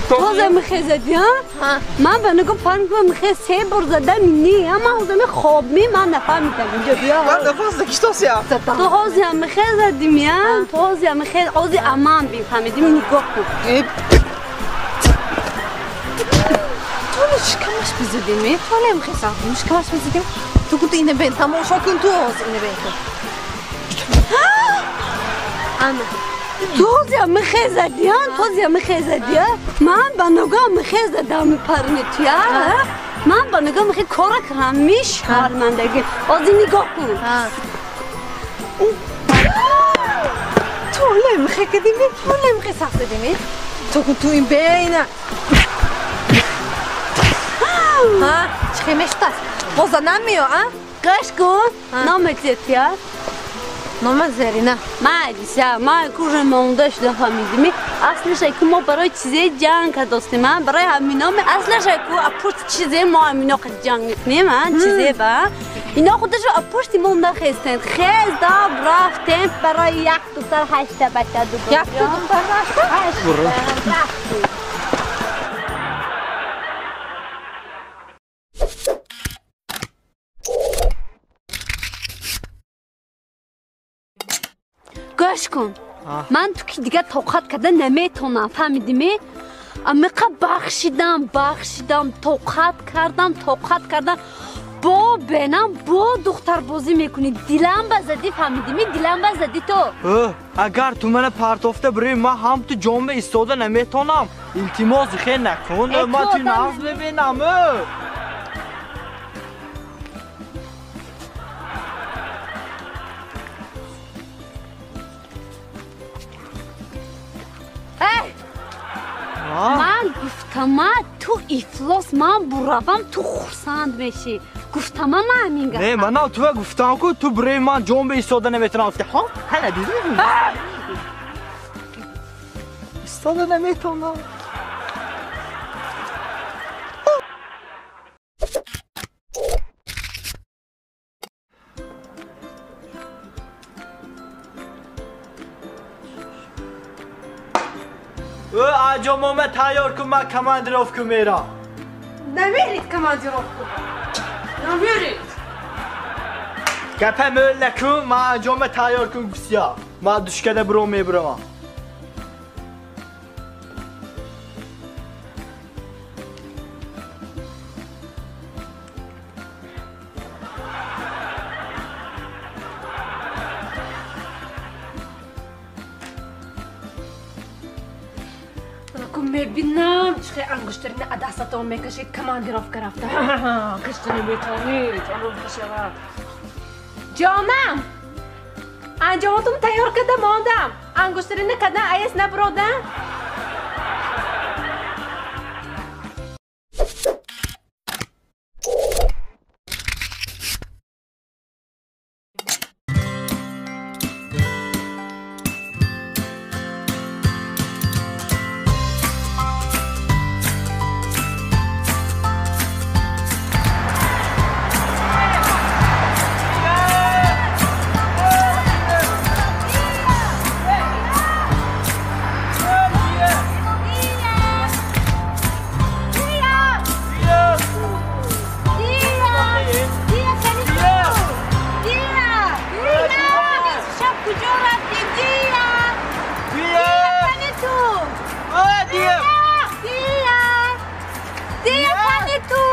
تو حاضر میخوای زدی ها؟ من به نگاه پرن کنم میخوای 3 بار زدم اینی من حاضر خواب من نفهمیدم اینجا بیا من نفس نکشتاسی هم تو حاضر میخوای زدیم یا؟ تو حاضر میخوای حاضر امان بین فهمیدیم نگاه کن شکمش بزدیمی؟ تو حالا میخوای سخت شکمش بزدیم؟ تو گفت اینه بین تماشا کن تو اینه بین کن اما تو حاضر میخوای زدی ها؟ تو حاضر میخوای زدی ها؟ من با نگاه میخوای زدم میپرنی توی من با نگاه میخوای کار کنم میشرمندگی حاضر نگاه کن تو حالا میخوای کدیمی؟ تو حالا میخوای سخت زدیمی؟ تو کن تو این بینه ها چه میشتاس بازا نمیو ها قش کن نامت زیت یا نام زرینه مادیسا ما کورن مونداش نفهمیدیم اصلش که ما برای چیزی جنگ کردیم من برای همینا اصلش که اپورت چیزی ما همینا که جنگ میکنیم چیزی با اینا خودش اپورتی مونده خستن خیز داب رفتن برای یک دختر 8 بچه دو یک دختر رفتن گوش کن من تو که دیگه توقعت کردن نمیتونم فهمیدیمی؟ امیقا بخشیدم توقعت کردم با بینم با دختر بازی میکنی دلم بزدی فهمیدیمی؟ دلم بزدی تو اگر تو من پرتافته بری من هم تو جنبه ایستاده نمیتونم التماس خیلی نکن من تو ناز ببینم من گفتم تو افلاس من بروم تو خورسند میشی گفتم من همین نه من تو گفتم که تو برای من جنبه ایستاده نمیتونم ها هلا دیدی ایستاده نمیتونم اجامه تیار کن من کماندیروفکو میرم نمیرید کماندیروفکو نمیرید گپم öyle نکن من اجامه تیار کن بسیار من دوشکده برو میبرم میبینم چه انگشترین دستاتو میکشید کماندیروفکا رفته کشتنی میتونید جانم انجاماتون تیار کرده ماندم انگشترین کدن ایس نبرودن رفتی دیا پنی تو دیا پنی تو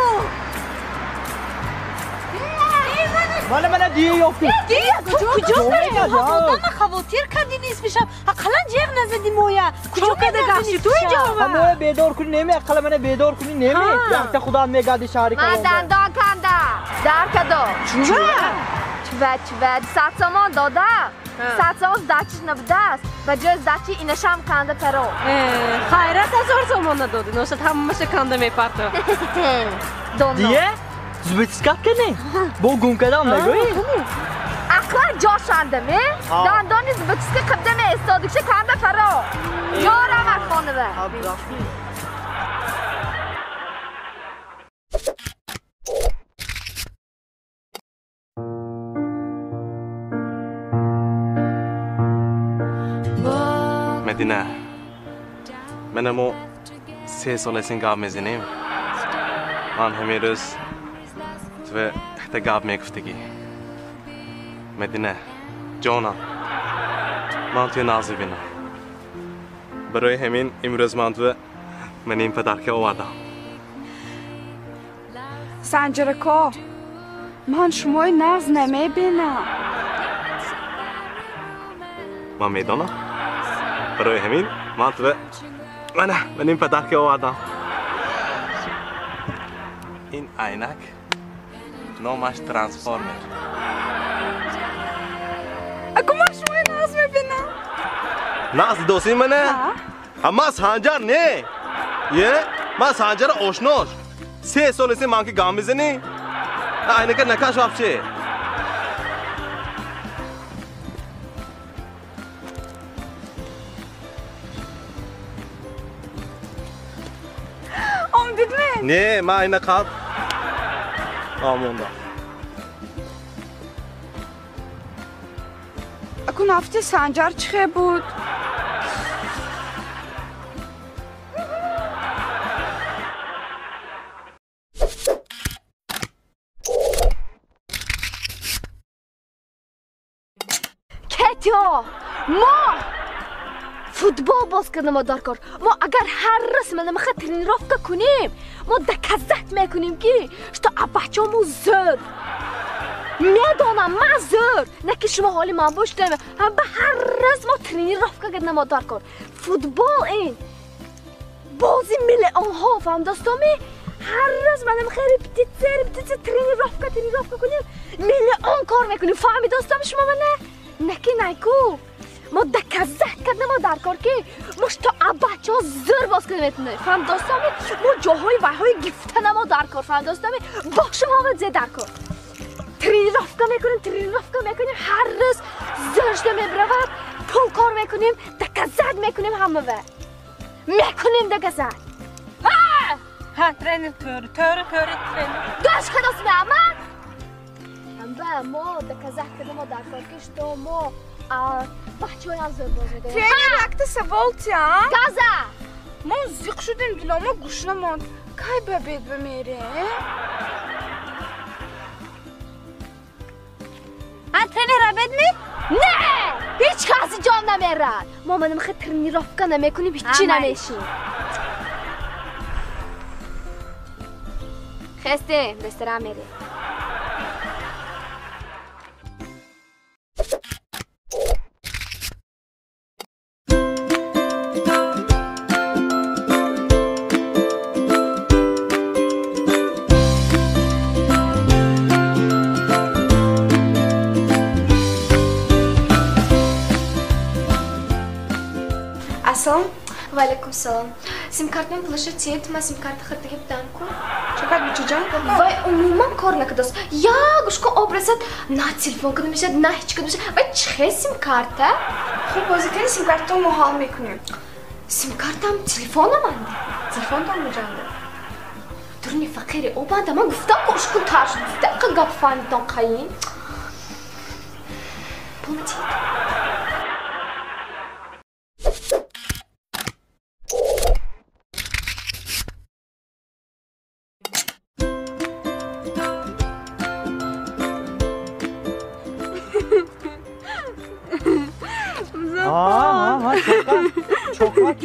من دیگه یافتی دیا کجا داری؟ آدم خواتیر کردی نیست میشم اقلا جیغ نزدی مویا کجا کده گشتی تو اینجا همه بیدار کنی نمی اقلا من بیدار کنی نمی یخت خدا میگادی شهری من دندان کندم در کدو چوه ساعت داده ساعت دچش نبوده است و جز دچی اینشم کنده پرو خیرت 1000 تومان ندادی نوشد همش کنده میپرته دیگه؟ زبیتسکت کنی؟ با گم کدام نگوی؟ اقلا جا شندمه دندانی زبیتسکت قبدمه استادکشه کنده پرو جارم اخوانه به مدینه منمو 3 سال از این گاب میزنیم من همین روز تو احت گاب میگفتگی مدینه جانا من توی نازی بینم برای همین امروز من تو منیم پدر که آوردم سنجرکا من شمای ناز نمیبینم من میدانم برای همین من تو منیم پدر که آوردم این عینک نامش ترانسفورمر اگه من شمای ناز میبینم ناز دوستی منه؟ اما سانجر نه یه ما سانجر آشناش 3 سال از من که گام میزنی عینک نکاش وابچه نه ما عینک خواب آمونده اگه نفتی سنجر چخه بود؟ کتیا ما فوتبال باز کردن ما دارکار ما اگر هر رسم نمیخواد ترینیرافکا کنیم ما دکزت میکنیم که شتا بچه همو زر میدانم من زر نه که شما حالی من باشتم هم به هر رسم ما ترینیرافکا کردن ما دارکار فوتبال این بازی میلیون ها فهم داستامی هر روز من نمیخواد رپتیتر ترینیرافکا کنیم میلیون کار میکنیم فهمی داستام شما منه نکی نیکو ما دکزت کردن ما در کار که ما شتا بچه ها زر باز کنیم میتونه فهم داستامی ما جاهای وحای گفتن ما در کار فهم داستامی با شما زی در کار ترینیرافکا میکنیم هر روز زرشته میبرود پول کار میکنیم دکزت میکنیم همه و میکنیم دکزت ها ترینر تور گاش که دست میامد هم به ما دکزت کردن ما در کار که شتا ما بچه های هم زر باز میکنیم ترینر اکت سوالتی ها؟ گازه ما زیق شدیم دیلا ما گوش نماند که ببید بمیره؟ ترینر بد می؟ نه هیچ کسی جام نمیرد ما من نمیخواد ترینیرافکا نمیکنیم هیچی نمیشیم خسته بسترم میره وعلیکم سلام سیم کارت من پلاشت چیت ما سیم کارت خود دیگه بدم کن چقدر بیچه جان وای عموما کار نکردست یا گوش کن آبرسد نه تلفن کده میشه نه هیچ کده میشه وای چه سیم کارته خب بازی کنی سیم کارت رو محال میکنیم سیم کارتم تلفن منده تلفن تو مجنده درونی فقیری او بنده من گفتم گوش کن ترش دقیقه گپ فهمیدم قایم بونتی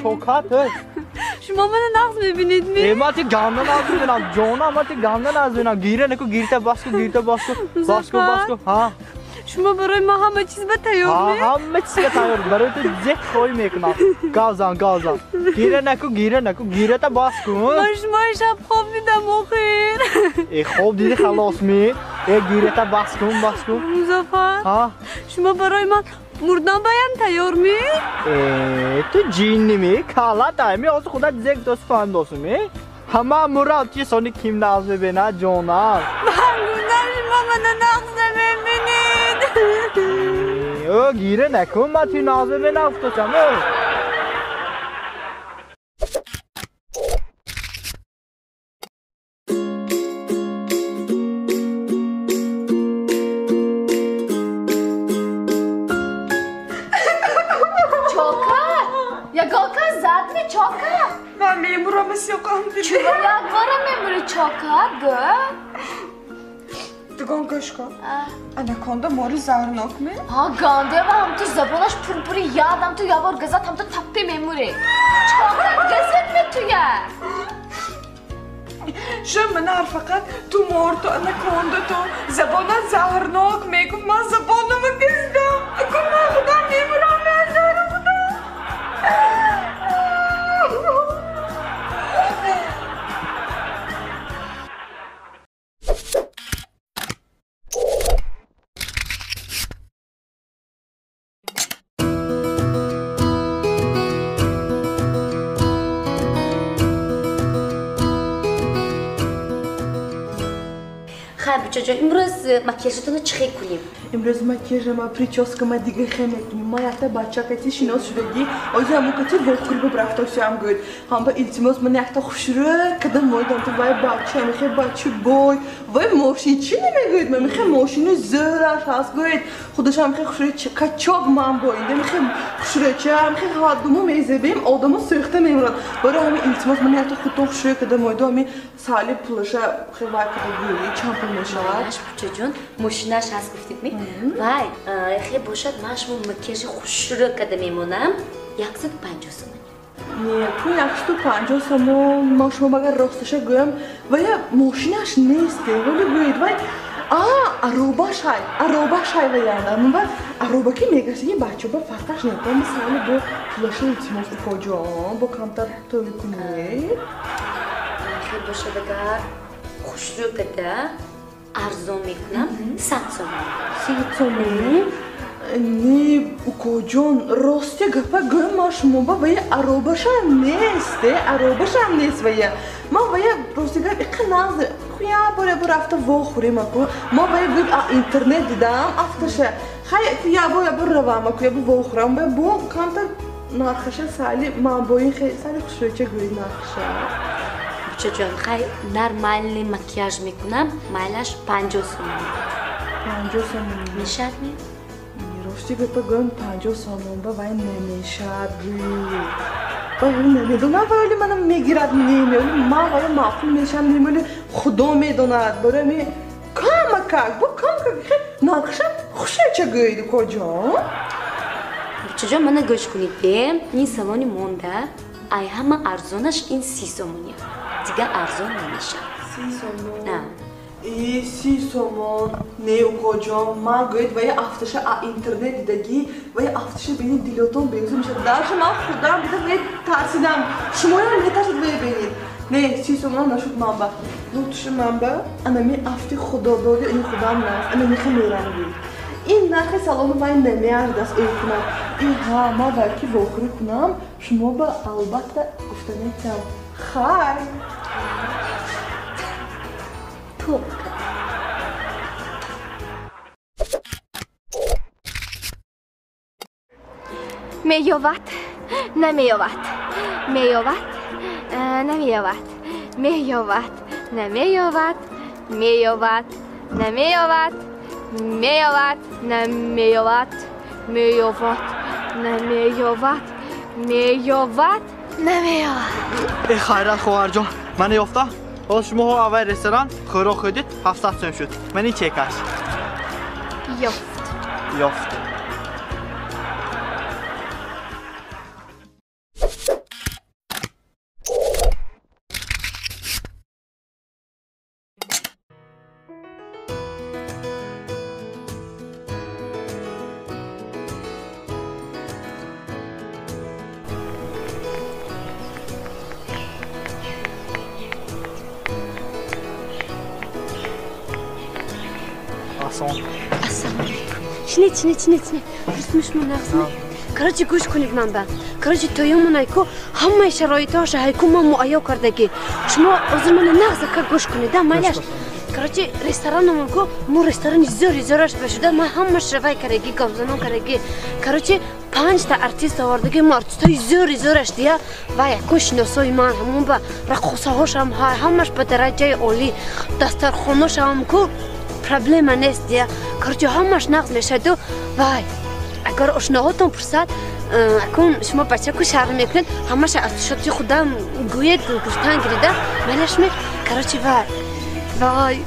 چوکات شما من نقص ببینید می؟ ایما تی گامدن از ببینم جونا اما تی گامدن از ببینم گیره نکو گیرته باسکو ها شما برای ما همه چیز به تیار می؟ همه چیز به تیار برای تو زک خوی میکنم گازان گیره نکو گیره تا باسکو من شما شب خواب دیدم آخیر ای خواب دیدی خلاص می؟ ای گیره تا باسکو مظفر شما برای من مردن بایم تیار می؟ تو جینی می؟ کالا تایمی از خدا زک دوست فهم دوست می؟ همه مراد چی سونی کیم ناز ببینه جونا من گفتم شما من نقص ببینید او گیره نکن من توی ناز ببینه افتاشم من میمورم سیاقم دیگه چرا یادوارم میموری چاکر دگان گشکا اناکوندا ماری زهرناک می؟ ها گانده و هم تو زبانش پوری یادم تو یابار گزد هم تو تپی میموری چاکر گزد می تویه شم من فقط تو مور تو اناکوندا تو زبانه زهرناک میگفت من زبانم گزدم اکو من خدا میمورم میزارم خدا بچه امروز مکیاژتون رو چه کنیم؟ امروز مکیاژم پریچاسکم دیگه خیلی کنیم ما یه بچه کتی شناس شدگی از همون کتی وقتی به برفتاشی هم گود هم با التماس من یه خوشره کدام مایدم تو وای بچه میخوای بچه بای وای ماشین چی نمیگوید من میخوای ماشین زرش هست گوید خودش هم میخوای خوشره کچاق من باینده میخوای خوشره چه میخوای هادمو میزبیم آدمو سخته میمرد برای همین التماس من یه خودم خوشره کدام مایدم همین سالی پولشه خیلی وقت دیگه چند پول میشه بچه جون ماشینش هست گفتید می؟ وای خیلی باشد من شما مکیاژ خوش رو کده میمونم 150 سومن نه تو 150 سومن ما شما بگر راستش گویم و یه ماشینش نیسته ولی گوید وای عروبش های و یادم و عروبه که میگه یه بچه با فرقش نیست مثلا با پولش التماس کجا با کمتر توی کنی خیلی باشد اگر خوش رو کده ارزون میکنم 100 سومن نه کجان راستی گفت گویم ما شما با یه عروبش هم نیست و یه ما با یه راستی گفت اقا نازه خویا برای افتا واخوریم اکو ما با یه گوید اینترنت دیدم افتاشه خیلی یا برای روام اکو یا با واخورم با کمتر نرخشه سالی ما با این خیلی سالی خوش روی چه گوید نرخشه بچه جان خیلی نرمالی مکیاژ میکنم مایلش 50 سومن 50 سومن میشد می؟ راستی گفت گویم 50 سومن با وای نمیشد وای نمیدونم ولی منم میگیرد نمیدونم ما ولی معقول میشم نمیدونم خدا میدوند برای می کم خیلی نرخشه خوشه چه گویدی کجا؟ بچه جان منو گوش کنید این سوانی مونده ای همه ارزونش این 30 سومنیه دیگه ارزون نمیشه 30 سومن ای 30 سومن نه او کجا ما گوید و یه افتشه اینترنت دیدگی و یه افتشه بینید دیلوتون بیوزی میشه درش ما خودم دیده ترسیدم شما هم نترسید ببینید نه 30 سومن نشد منبع نوتش منبع انا می افتی خدا داده این خودم نست انا میخوام میرنگی این نخی سالون باید نمیارد است ای کنم این ها ما برکی واخوری کنم شما با البته گفتنه کم خیر تو میوت نمیوت میوت نمیوت میوت نمیوت میوت نمیوت میوت نمیوت میوت نمیوت میوت نمیوت ای خیرت خواهر جان من یافتم باز شما ها اول رستوران خورا خودید 700 سوم شد من این چکش یافت Assalomu alaykum. Chine. Rusmishmi naqsmi? Короче, гуш кунед манба. Короче, тоёмунайку ҳамаи шароитоша ҳайку ма муайё кардаги. Шумо ҳозир мана нағза ка гуш кунед, да, майляш. Короче, ресторанамонку мо ресторани зори-зораш башуда, ма ҳамаш равай караги, гавзанон караги. Короче, 5 та артист овардаги, мо артистои зори-зораш дия. Ва яку шиносои ман ҳамон ба рақосаҳошам ҳамаш ба дараҷаи олӣ. Дастархоношам ку проблема нест дия. Короче, ҳамаш нағз мешаду. Вай. Агар ошноҳотон пурсад, акун шумо бачаку шарм мекунед, ҳамаша аз шоти худам гӯед, гуфтан гирида, майляшме. Короче, вай,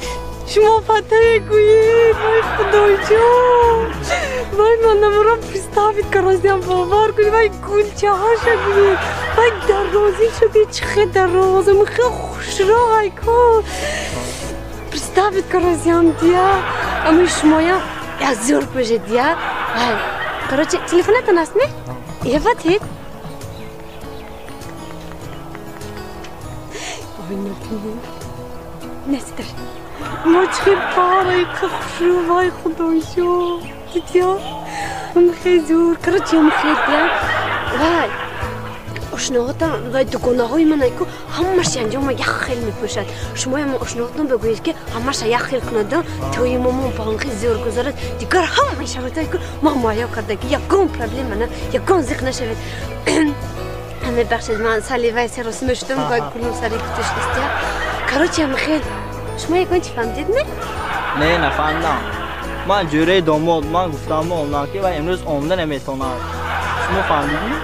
шумо патае гӯед, вай худоҷон. Вай манамро представит карасям бовар кунед, вай гулчаҳоша гӯед. Вай дарозӣ шуди, чӣ хел дароз, хел хушроҳ ку. Представит карасям дия, аммо шумоям аз зур кӯжед дия. Вай. Короче, телефонатон ҳастми? Еватед? Ой, напомню. Нестер. Мочхи парай, хушру, вай, худоёшо. Дитя, мхезур. Короче, мхедя. Вай. ошноҳотам вай дугонаҳои ман ку ҳамаш анҷома як хел мепӯшад. Шумоям ошноҳотон бигӯед ки ҳамаша як хел кунаду, тои момо банқи зур гузарад. Дигар ҳамаи шароитое ку ма муайё кардаги, ягон проблема на, ягон зиқ нашавед. Мебахшед, ман сали вай саросима шудам, вай гулум сари кутиш истия. Короче, мхел. Шумо ягон чӣ фаҳмидедме? Не, нафаҳмидам. Ман ҷӯраи домод, ман гуфтам онам ки вай имрӯз омада наметавонад. Шумо фаҳмидедме?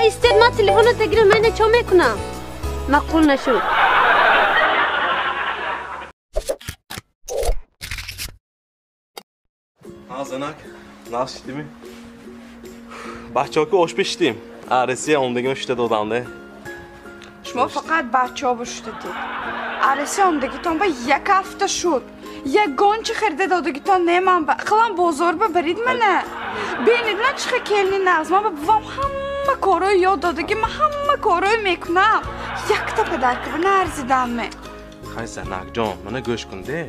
Истед ма телефонат гирам, майна чо мекунам? Маъқул нашуд. Занак, нашидими? Бачаҳо ки ош пишидим. Арисия ондагима шита додамда. Шумо фақат бачаҳо бошидед. Арисия ондагитон ба як ҳафта шуд. Ягон чӣ херида додагитон неман ба. Ақлан бозор ба барид мана. Бинед ман чӣ келни нағз. Ман ба бувам ҳамма корҳои ёд додагӣ, ман ҳамма корҳои мекунам. Якта падарка ба нарзиданме. Хай Занакҷон, мана гӯш кун де.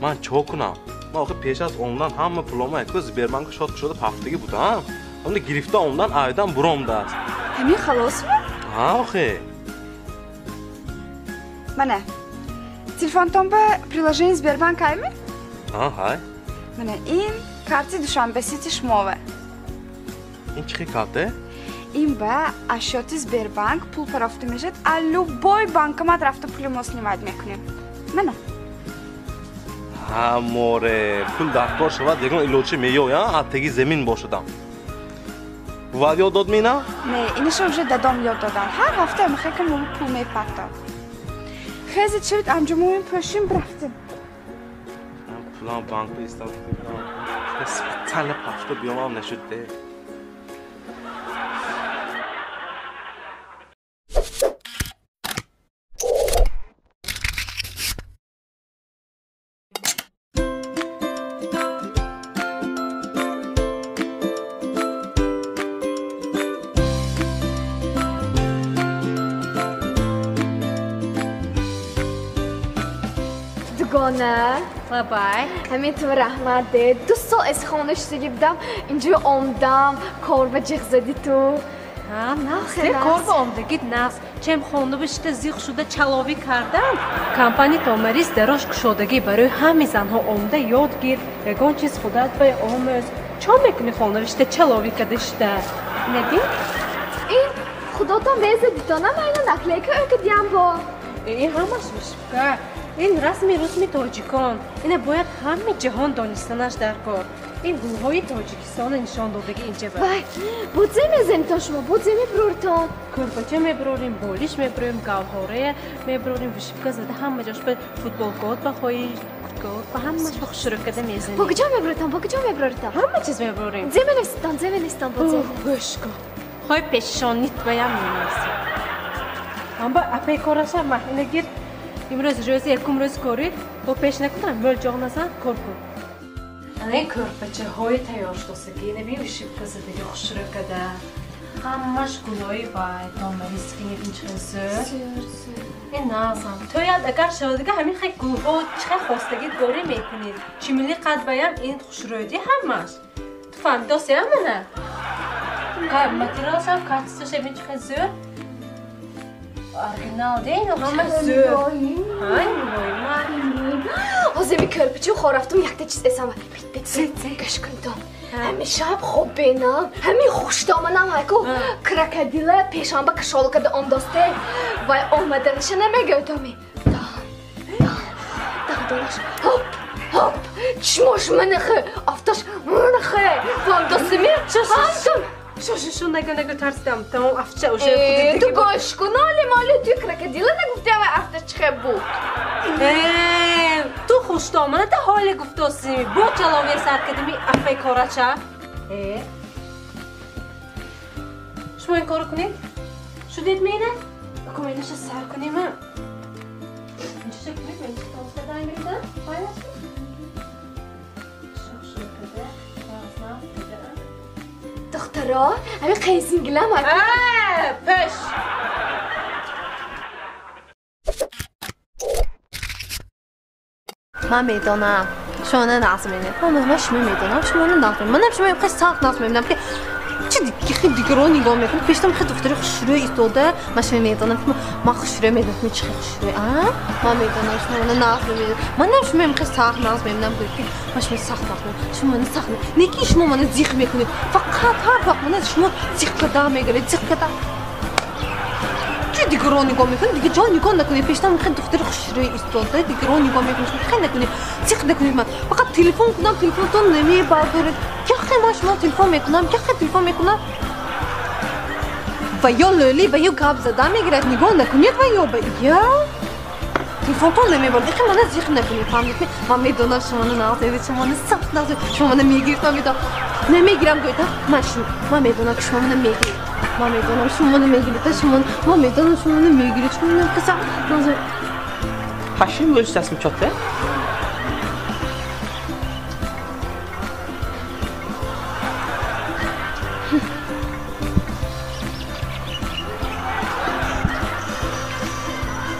Ман чо кунам? Ман охир пеш аз ондан ҳамма пулома ку Сбербанк шод кушода ҳафтагӣ будам. Амна гирифта ондан айдан буромдааст. Ҳамин халосме? Ҳа охир. Мана телефонтон ба приложение Сбербанк ҳайми? Ҳай. Мана ин карти душанбесити шумове. Ин чӣ карте? Ин ба ашёти Сбербанк пул парафта мешавад. А любой банкомат рафта пули мо снимать мекунем. Мана. Море, пул дар кор шавад, ягон илоча меёя, атаги замин бошадам. Бувад ёд дод мина? Не, инаша уже дадом ёд додам. Ҳар ҳафта мехекам мо пул мепартам. Хезид шавид анҷомовин пӯшим рафтим. Пулам банкда истав кардам. Специально пафта биёмам нашудде. دوگانه بابای همینطور رحمته 2 سال از خانه شدگی بودم اینجا آمدم کار و جیغ زدی تو نقصه کار با آمدگیت نقص چم خانده بشته زیغ شده چلاوی کردم کمپانی تامریز دراش کشادگی برای همه زنها آمده یاد گیر یگان چیز خودت بای آموز چا میکنی خانده بشته چلاوی کدشته ندیم؟ این خداتان بیزه دیتانم اینو نکله که او که دیم با این همش بشکر این رسمی تاجیکان اینه باید همه جهان دانستنش در کار این گلهای تاجیکستان نشان دادگی اینجا بود وای بودزه میزنی تا شما بودزه میبرورتان کرپچه میبروریم بالیش میبروریم گوهاره میبروریم وشبکه زده همه جاش به فوتبال گاد بخوایی گاد به همه جاش شرکت میزنیم با کجا میبرورتان همه چیز میبروریم زمینستان بودزه بشکا های پیشانیت بایم میمیسی اما اپی کاراشم محینه گیر امروز روزی یکم روز کاری با پیش نکنم ول جان نزن کار کن این کرپچه های تیار شدگی نمیوشیم که زده خوشرو کده Hammash guloi bay, tomari skinip inchkhazır. Nazam, تو یاد اگر شادیگه همین خیلی گوها چه خواستگی داری میکنید چیمیلی قد بایم این خوشرودی همش تو فهمی داستی همونه ماتیراس هم کارتستش بین چه زور ارگنال دین و همه زور های میبایی من آزمی کرپچی و خورفتم یک تا چیز اسم بیت گش کندم همه شب خوب بینم همه خوش دامنم هایکو کرکدیله پیشم با کشال کده انداسته و آمدنش نمیگه دامی دانش هپ چشماش منخه افتاش منخه فهم دستمی شو نگو ترسیدم تمام افتشه اوشه خودی تو گوش کن مالی توی کرکدیله نگفتی همه افتش چه بود تو خوش دامنه تا حالی گفتاستی با چلاوی سر کدیمی افای کارا چه؟ شما این کارو کنید؟ شو دید مینه؟ اکو مینش سر کنیم هم اینجا چه کنید؟ مینش تاسته دایی میریدن؟ باید هست؟ شو کده رازنام کده دخترا همه قیزینگله هم پش من میدانم شما نظم میدونم من شما میدونم شما نظم من شما خیلی سخت نظم میدونم که چی دیگه خیلی دیگه رو نگاه میکنم پیشتم خیلی دختری خوشروی ایستاده من شما میدونم که من خوشروی میدونم چی خوشروی من میدونم شما نظم میدونم من شما خیلی سخت نظم میدونم که من شما سخت نظم شما سخت نیکی شما من زیخ میکنید فقط هر وقت من شما زیخ کدام میگیرید زیخ کدام دیگه رو نگاه میکنی دیگه جا نگاه نکنی پیشتم خیلی دختر خوشروی ایستاده دیگه رو نگاه میکنی خیلی نکنی زیخ نکنید من فقط تلفن کنم تلفنتون نمیبردارید که خیلی من شما تلفن میکنم که خیلی تلفن میکنم و یا لولی و یا گاب زدن میگیرد نگاه نکنید و یا تلفنتون نمیبردید خیلی من زیخ نکنید فهمید من میدونم شما نازید شما سخت نازید شما نمیگیرید من میدونم نمیگیرم گویتا من میدونم که شما نمیگیرید من میدونم شما نمیگیرید شما من میدونم شما نمیگیرید شما نمیگیرید نازید Haşim böyle sesimi çok be.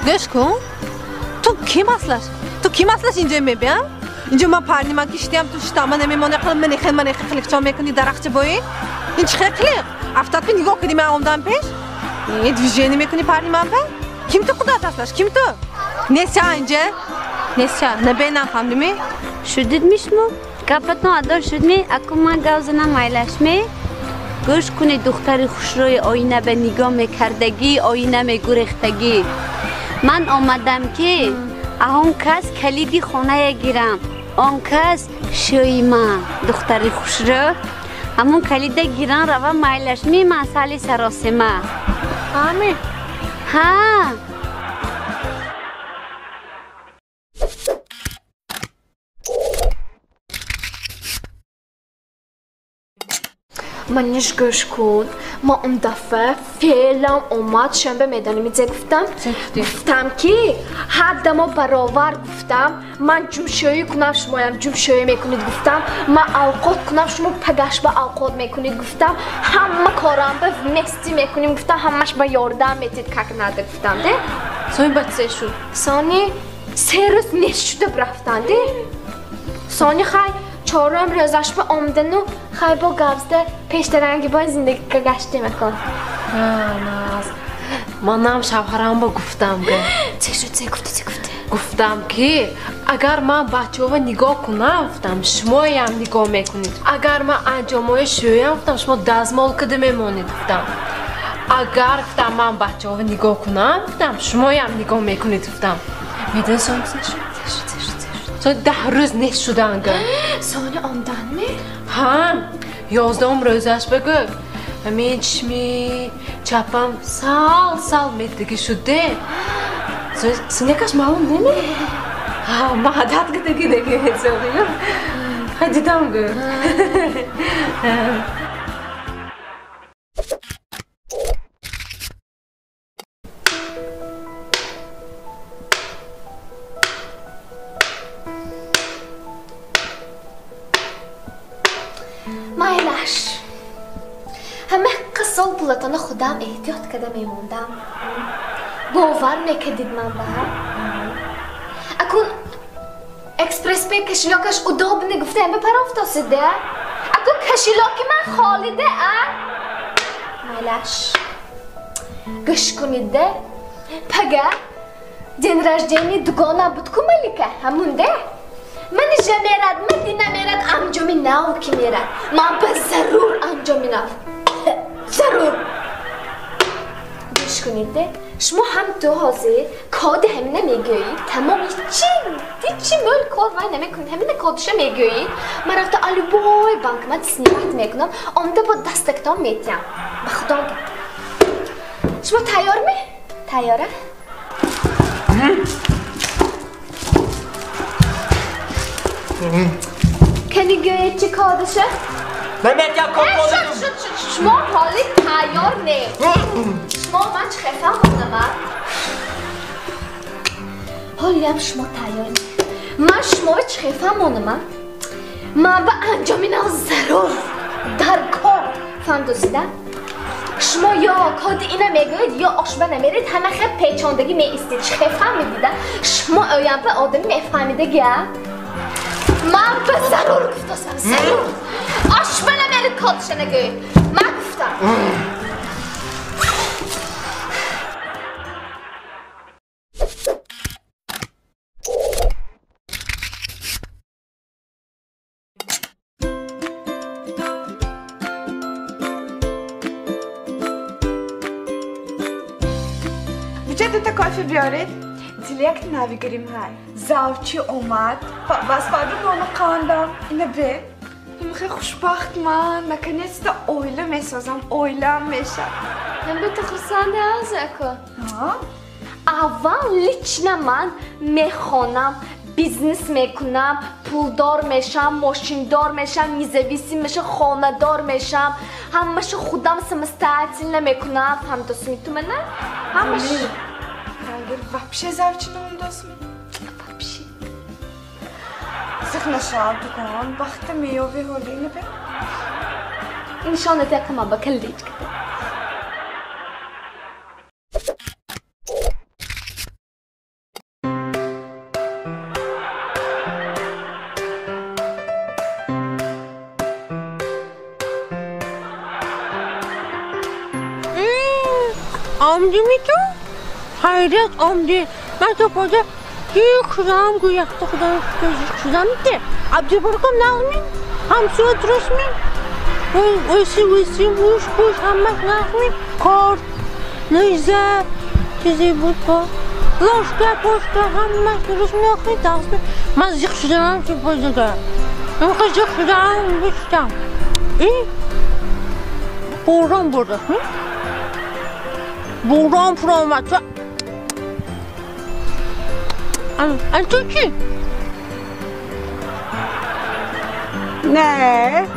گوش کن تو kim aslaş? تو kim aslaş اینجا میبینم؟ اینجا من پرنیما کشتیم تو شتام من نمیمونه خیلی من خیلی چه میکنی درخت بایی؟ این چه خیلی؟ افتاد به نگاه کنی من آمدم پیش؟ این دیوژنی میکنی پرنیما به؟ kim تو خدا aslaş? kim تو؟ Nesya اینجا؟ Nesya نبینم فهمیدی؟ شدیدمیش مو؟ کپتون ادار شدمی اکو من گازنم مایلشمی؟ گوش کنی دختری خوشروی آینه به نگاه میکردگی آینه میگریختگی من آمدم که اون کس کلیدی خانه گیرم اون کس شویما دختری خوشرو همون کلیده گیرن رو مایلشمی مسئله سراسمه آمی ها منش گوش کن ما اون دفعه فعلا اومد شنبه میدانی میزه گفتم که حد ما برابر گفتم من جوشویی کنم شمایم جوشویی میکنید گفتم من اوقات کنم شما پگش به اوقات میکنید گفتم همه کارم به نستی میکنیم گفتم همش با یاردم میتید که نده گفتم ده سانی بچه شد سانی 3 روز نست شده برفتن ده سانی خیلی چهارم روزش به آمدن و خیلی با گفته پیشترنگی با زندگی که گشتی میکن ناز منم شوهرم با گفتم که چه گفته گفتم که اگر من بچه ها نگاه کنم گفتم شما هم نگاه میکنید اگر من انجامای شویم گفتم شما دزمال کده میمونید گفتم اگر گفتم من بچه ها نگاه کنم گفتم شما هم نگاه میکنید گفتم میدونی سانی سانی 10 روز نیست شدن که سانی آمدن می؟ ها 11 روزش بگو همین چشمی چپم سال میتگی شده سانی کاش معلوم نمی؟ ها ما عادت که دیگه سانی ها دیدم که همه قصال سهولتان خودم احتیاط کرده میموندم باور میکردید من به اکون اکسپرس پی کشیلاکش اداب نگفته همه پرافتا سده اکون کشیلاکی من خالیده مالش گش کنیده پگه دین رجدینی دگانه بود که ملیکه همونده من جمیرد مدی نمیرد انجامی ناو که میرد من به ضرور انجامی ناو ضرور گوش کنیده شما هم تو حاضر کاد همینه میگویید تمام چی مول کار وای نمیکنید همینه کادشه میگویید من رفته علی بای بانک من سنیمت میکنم آمده با دستکتان میتیم به خدا شما تیار می؟ تیاره؟ کنی گویید چی کادشه؟ من میتیم کاد شما حالی تیار نه شما من چه خفه کنم حالی هم شما تیار نه من شما به چه خفه مانم من به انجامی نه ضرور در کار فهمدوزیدم شما یا کاد اینه میگوید یا آشبه نمیرید همه خیلی پیچاندگی میستید چه خفه میدیدن شما اویم به آدمی میفهمیده گه من به ضرور گفتم ضرور آشبه نمیرید کادش نگوید من گفتم دوتا کافی بیارید دیلیک نویگریم های زوچی اومد بس فردا نانو قاندم اینه به خیلی خوشبخت من نکنیست اویله میسازم اویله میشه من به تخرسانده از اکو اول لیچنه من میخونم بیزنس میکنم پولدار میشم ماشیندار میشم میزویسی میشه خانه دار میشم همش خودم سمستعطیل نمیکنم هم دوست میتونه نه همش вообще завчи намдасми вообще сахна шаардгон бахта меёви ҳолини бе нишонат якама ба калдич آمدی تو؟ حیرت آمدی من تو پاده یک شدم گویخت خودم شدم ده عبدی برکم نغمین همسوه درستمین ویسی بوش همه نغمین کار نیزه چیزی بود با لاشکر پاشکر همه درست میاخی دست من زیخ شدم چی پاده کرد من خیلی زیخ شدم بشتم این بوران برده بوران فرامت و تو چی؟ نه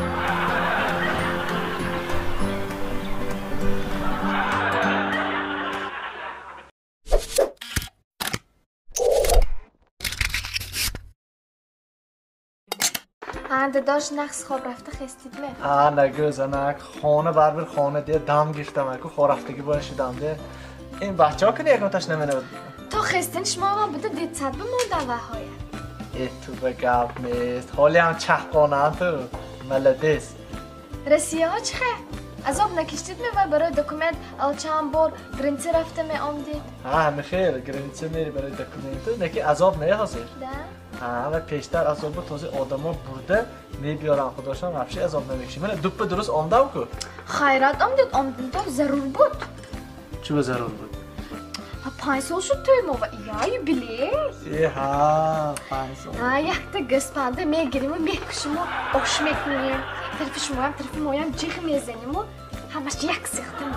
داشت نقص خواب رفته خستید می نگوزنک خانه بر خانه دیه دم گیفتم اکو خواه رفتگی باید شدم دیه این بچه ها کنی یک نوتش نمینه بود تو خستین شما ما بوده دید صد بمونده وحایه ای تو به گب نیست حالی هم چهقانه هم تو ملدیست رسیه ها چه؟ عذاب نکشتید می و برای دکومنت چند بار گرینسی رفته می آمدید؟ همه خیر گرینسی میری برای دکومنت نکی عذاب نه حاضر و پیشتر عذاب تازه آدما برده میبیارن خداشم افشی عذاب نمیکشی من دوپ درست آمده و که خیرات آمدید ضرور بود چی به ضرور بود؟ 5 سال شد توی ما و ایای بلی ها 5 سال یک تا گسپنده میگیریم و میکشیم و آش میکنیم طرف شما هم طرف ما هم جیغ میزنیم و همش یک سیختیم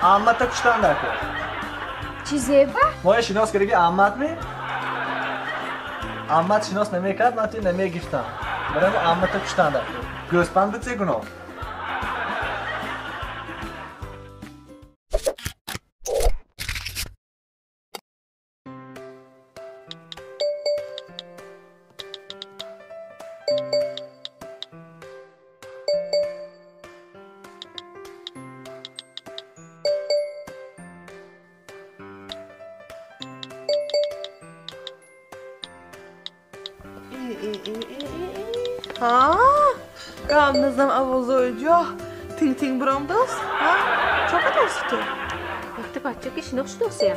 اما تا کشتن در کن چیزه با؟ ما شناس کرده که احمد می؟ احمد شناس نمیکرد من توی نمیگفتم برای ما احمد تا کشتن در کن گسپنده چه گناه؟ Ha? Gamnazam avozoyjo. Ting bromdas? Ha? Çok dostu. وقتی بچه که شناختوسیم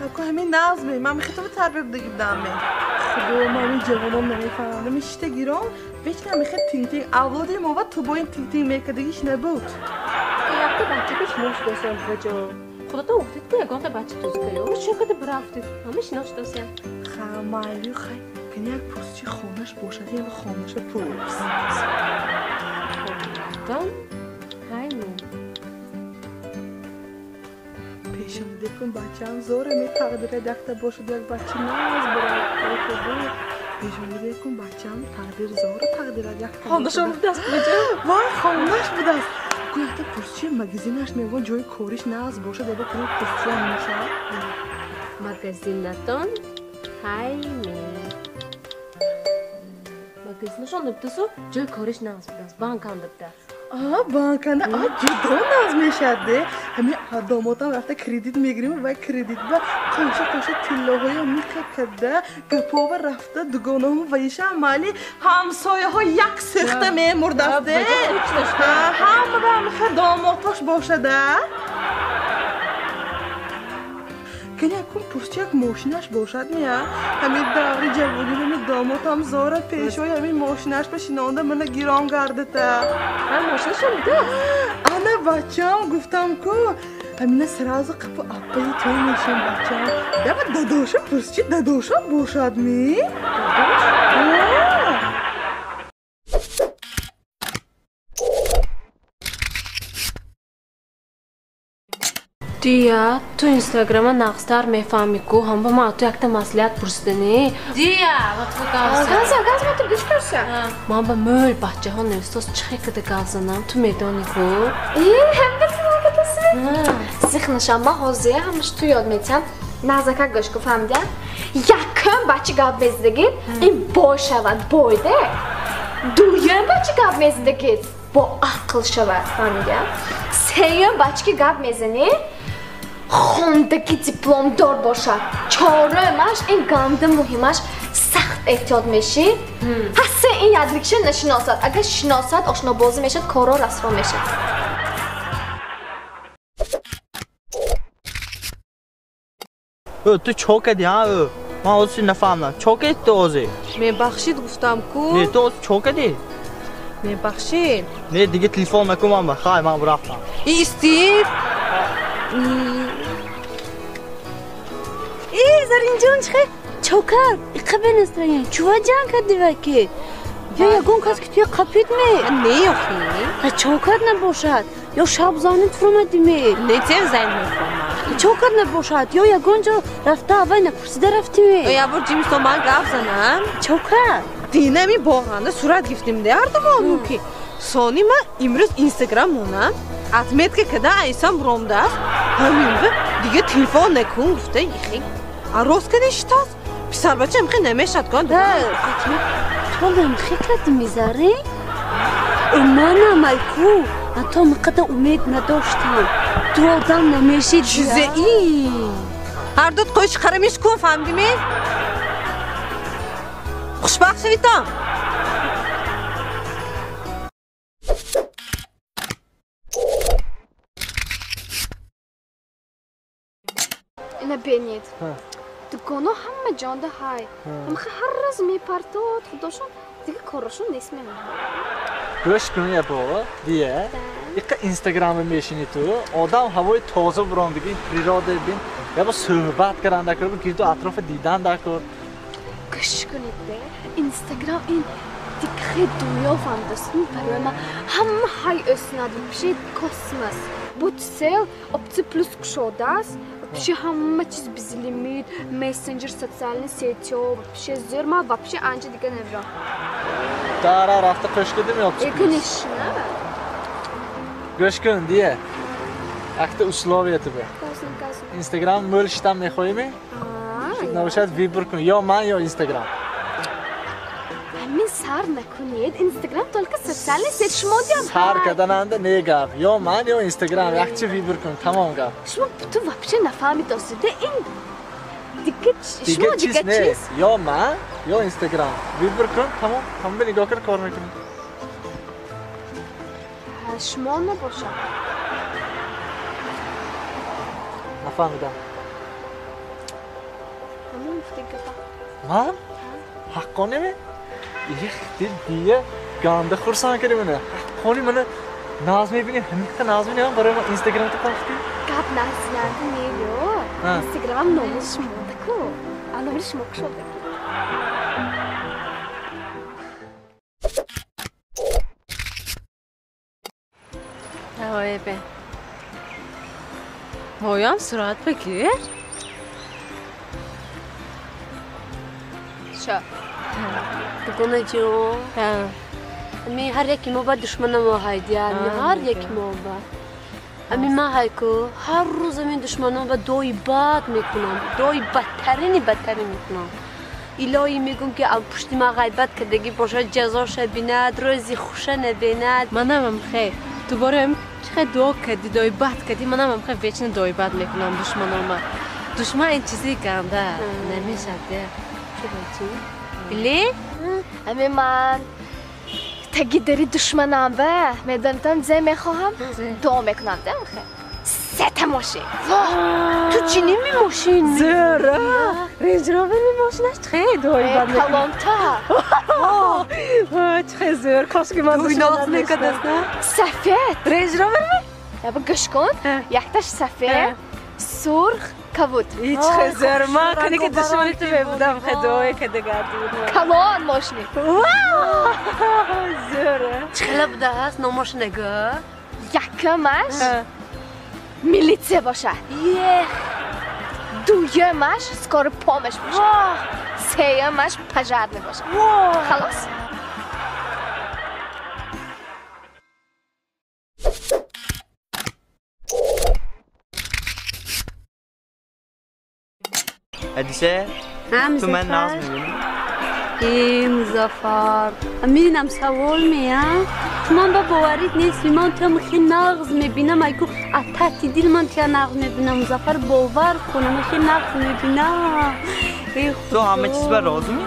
اگه همین نازمی من میخوام تربیت بدم دامه خدا من جوانم نمیفهمم میشته گیرم وقتی میخواد تینگ اولادی ما و تو با این تینگ میکردیش نبود وقتی بچه که شناختوسیم بچه خدا تو وقتی که یگان بچه توز کردی چه کدی برافتی همه شناختوسیم خمالی خی کنی یک پرسی خونش باشد یا خونش پرس دام هایمون پیشم دیدم بچه‌ام زوره می تقدیر دکتر باشد یک بچه ناز برای خودم پیشم دیدم بچه‌ام تقدیر زوره تقدیر یک خواندش بود است بچه وای خواندش بود است گویی پرسی مگزینش میگن جای کوریش ناز باشد یا کنی پرسی میشه مگزینتون هایمون مگزینشون نبودسو جای کارش ناز بود است بانک اندبده بانکانه جدا ناز میشده همین آدماتم رفته کردیت میگیریم و کردیت با قاشه تیلاهای میکرده گپا و رفته دوگانم و ایش عملی همسایه ها یک سخته میمردسته هم میخواد داماتاش باشده کنی اکون پرستی یک ماشینش باشد نیا همین دوری جوانی همین دامات هم زاره پیشوی همین ماشینش بشینانده منو گیرام کرده تا هم ماشینش هم بوده انا بچه هم گفتم که همین سرازو قپو اپایی توی میشیم بچه هم دابا داداشا پرستی داداشا باشد می؟ دیا تو اینستاگرام نقصدار میفهمی کو هم با ما تو یک تا مسئولیت پرسیدنی دیا وقت گاز ما تو گوش پرسه ما با مول بچه ها نوستاز چه کده گازنم تو میدانی کو هم بسیم سیخنشم ما حوزه همش تو یاد میتم نزدیک گوش کو فهمیدم یکم بچه گاب میزدگی این با شود بایده دویم بچه گاب میزدگی با عقل شود فهمیدم سیم بچه که گاب میزنی خوندگی دیپلم دار باشد چهارمش این گامده مهمش سخت احتیاط میشی هسته این یادریکشن نشناسد اگر شناسد آشنا بازی میشد کارا رسوا میشد تو چوکدی ها من اوزی نفهمم چوکدی تو اوزی میبخشید گفتم کو نه تو اوز چوکدی میبخشید نه دیگه تلفن نکن من بخواه من برفتم ای استیو ای زرین جان چخه چوکر قبل نسترین چوه جان کردی وکی یا یگون کس که توی قپید می نه اخی چوکر نباشد یا شب زانت فرمدی می نه تیر زن میفهمم چوکر نباشد یا یگون جا رفته اوه نپرسیده رفتی می یا بر جیمی تو من گفت زنم چوکر دینمی باغانده صورت گفتیم ده اردوانو کی سونی من امروز اینستاگرام مونم اتمت که کده ایسان برومده است همین دیگه تلفن نکن گفته یخی عروس کده اشتاز پسر بچه امخی نمیشد گانده اتمت تو نمخی کردی میذاری؟ من مایکو حتی مقدر امید نداشتم تو آدم نمیشید چیزه این هر دوت قویش خرمیش کن فهمدی می؟ خوشبخت شویدم اینه بینید دکانو همه جانده های همخه هر روز میپرتاد خداشون دیگه کارشون نیست میمونه گوش کن یا بابا دیه ایقا اینستاگرام میشینی تو آدم هوای تازه براندگی پریراده بین یا با صحبت کرنده کرد بگیر تو اطراف دیدن در کرد گوش کنید به اینستاگرام این دیگه دنیا فانداستون برای من همه های اسنادی بشه کاسمس بوتسل opci plus кшода است вообще همه چیز без лимит мессенджер социальные сети вообще зерма вообще анча دیگه نمیرم دارا رفته قش کدی می opci конечно گوش کن دیه وقت условия тебе اینستاگرام مول شتم میخوایی می نباشد ویبر کن یا من یا اینستاگرام همین سر نکنید اینستاگرام только социальные сети شما دیام سر کردننده نگاه یا من یا اینستاگرام یک چی ویبر کن تمام گفت شما تو вообще نفهمید داشته این دیگه چیز نه یا من یا اینستاگرام ویبر کن تمام هم به نگاه کن کار میکنیم شما نباشه نفهمیدم همون گفته من؟ حقانه می؟ یه دیگه گانده خورسان کردی منه حقانی منه ناز میبینی همیشه ناز میبینی برای من اینستاگرام تو کافتی؟ قبل ناز نرده نیو اینستاگرام ناموز شما دکو آنوری شما کشو دکو هوای به مایم سرعت بگیر شا بگونه جو امی هر یکی ما با دشمن ما هایدی هر یکی ما با امی ما هایکو هر روز این دشمن ما با دوی بد میکنم دوی بدترینی میکنم الهی میگم که پشت ما غیبت کردگی باشه جزاش بیند روزی خوشه نبیند منم هم خیلی دوباره هم چقدر دعا کردی دوی بد کردی منم هم خیلی ویچن دوی بد میکنم دشمن این چیزی گنده نمیشه ده بلی؟ امی من تگی داری دشمنم به میدانتم زی میخواهم دعا میکنم ده خیلی سه ماشین تو چی نمی ماشین؟ زره رنج روور می ماشینش خیلی دوی بد میکنم کلانتر چقدر زر کاش که من دوی ناز میکرد است نه؟ سفید رنج روور می؟ یا بگش کن یکتش سفید سرخ کبود چقدر زر من کنی که دشمنی تو بودم خیلی دوی که دگردی بود کلان ماشینی زره چقدر بوده هست ناماش نگه؟ یکمش میلیتسه باشه دویمش سکار پامش باشه سیمش پجرنه باشه خلاص حدیثه تو من ناز میبینی؟ ای مظفر میدونم سوال میم تو من با باوریت نیست من تو خیلی نغز میبینم ایگو اتاتی دیل من تو نغز میبینم مظفر باور کنم خیلی نغز میبینم تو همه چیز بر راضی می؟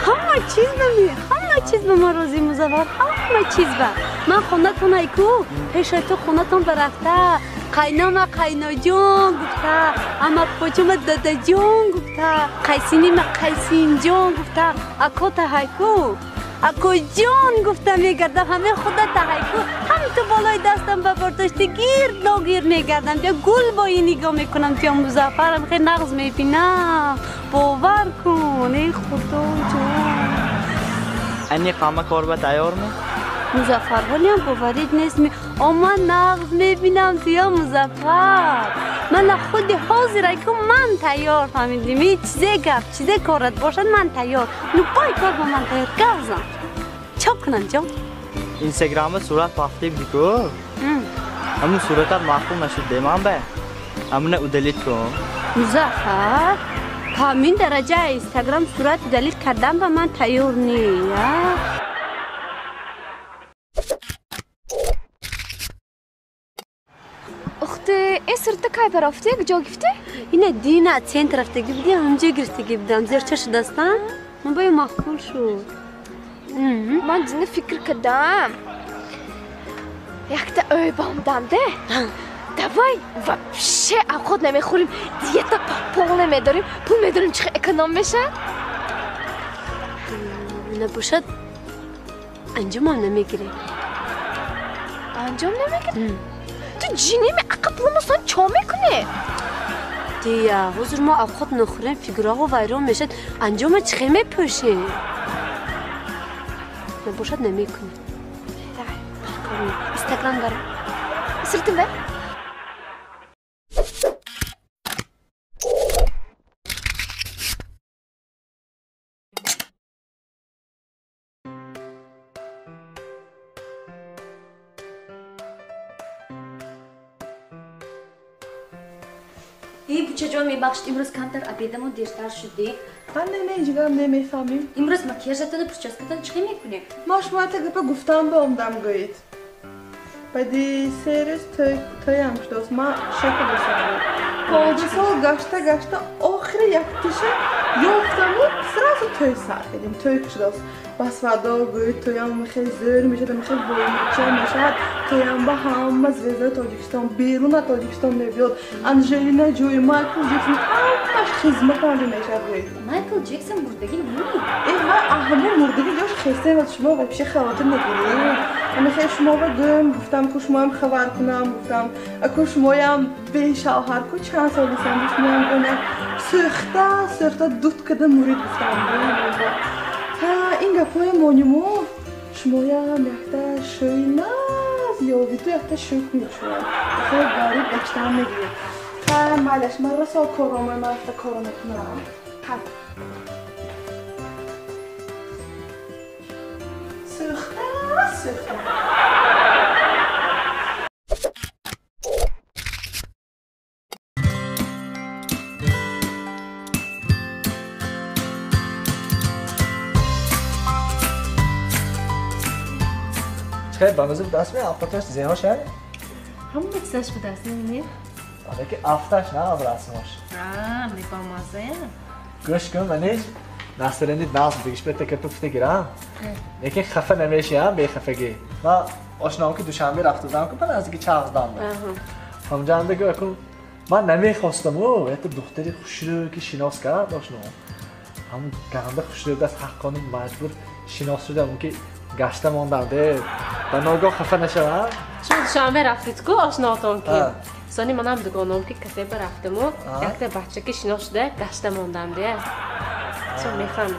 همه چیز به ما راضی مظفر همه چیز به من خونه تون ایگو پیش تو خونه تون برفته قینام قینا جون گفته اما پوچم دادا جون گفته قیسینی ما قیسین جون گفته اکو تا هایکو اکو جون گفته میگرده همه خودت تا هایکو هم تو بالای دستم ببرداشتی گیر ناگیر میگردم بیا گل با این نگاه میکنم تو مظفرم خیلی نغز میبینم باور کن ای خدا جون انی قامه کار به تیار می؟ مظفر ولی هم باورید نیست اما نغز میبینم توی مظفر من خود حاضره که من تیار فهمیدیم این چیزه کارت باشد من تیار نپای کار با من تیار گرزم چا کنن جان؟ اینستاگرام صورت پاخته بیدیکو همون صورتت محکوم نشده من به همونه او دلیت کن مظفر تا همین درجه اینستاگرام صورت دلیت کردم و من تیار نی این صورت که برافته کجا گفته؟ اینه دینه چند رفتگی بودی همجا گرفتگی بودم زیر چش دستم من باید مخول شد من دینه فکر کردم یک تا اویبام دمده دوای و بشه خود نمیخوریم دیتا پول نمیداریم پول میداریم چه اکنام میشه؟ نباشد انجام هم نمیگیره انجام نمیگیره؟ تو جینی می عقب لمسان چا میکنه؟ دیا حضور ما خود نخوریم فیگرها و ویران میشد انجام چخه میپوشیم نباشد نمیکنه اینستاگرام دارم سرتم به؟ ای بچه جان میبخشید امروز کمتر ابیدمون دیرتر شدی من اینجا نمیفهمیم امروز مکیاژتون پرچسکتون چه میکنی؟ ما شما تقریبا گفتم به امدم گوید بدی سرس تایم شدوست ما شکل بسازم 5 سال گشته آخری yaktışa yoxtamı sırası toy sarf edim. Toy kışıdası. Basvada böyle toyan mıxel zör, meşede mıxel boyunca meşed toyan ba hamma zvezda Tojikistan, Beruna Tojikistan nebiyod. Angelina Jolie, Michael Jackson hammaş xizmat andı meşed böyle. Michael Jackson buradaki ne? Ha ahmı buradaki joş xestem و شما و پیش خواهرتون نگیرید. من خیلی شما رو گفتم که شما هم خبر کنم گفتم اگه شما هم به شوهر کو چند سال سن شما هم کنه سخته دوت کده مورد گفتم ها این گپای مونیمو شما هم یخته شوی ناز یا ویدو یخته شوی کنید شما خیلی باری بچتم نگیرید ها مالش من رسا کارامه من رفته کارامه کنم Sıkta. چه بنازم دست می آفتاش زیها شد؟ همون دستش به دست نمی‌نی؟ آره که آفتاش نه آبراسماش. می‌فهمازه. گوش کن منیش ناصرنی ناز بگیش به تکه پفته گیرم. یکی خفه نمیشیم به خفگی. ما آشنام که دوشنبه رفته بودم که من از اینکه چهار دام بود. همونجا هم بگو اکن من نمیخواستم او یه دختری خوشرو که شناس کرد آشنام. همون گرنده خوشرو دست حقانون مجبور شناس شدم که گشته ماندم ده. در ناگاه خفه نشوم. شما دوشنبه رفتید که آشناتون که. سانی منم دوگانم که کسی برفتم و یک بچه که شناس شده گشته ماندم ده. چون میخوام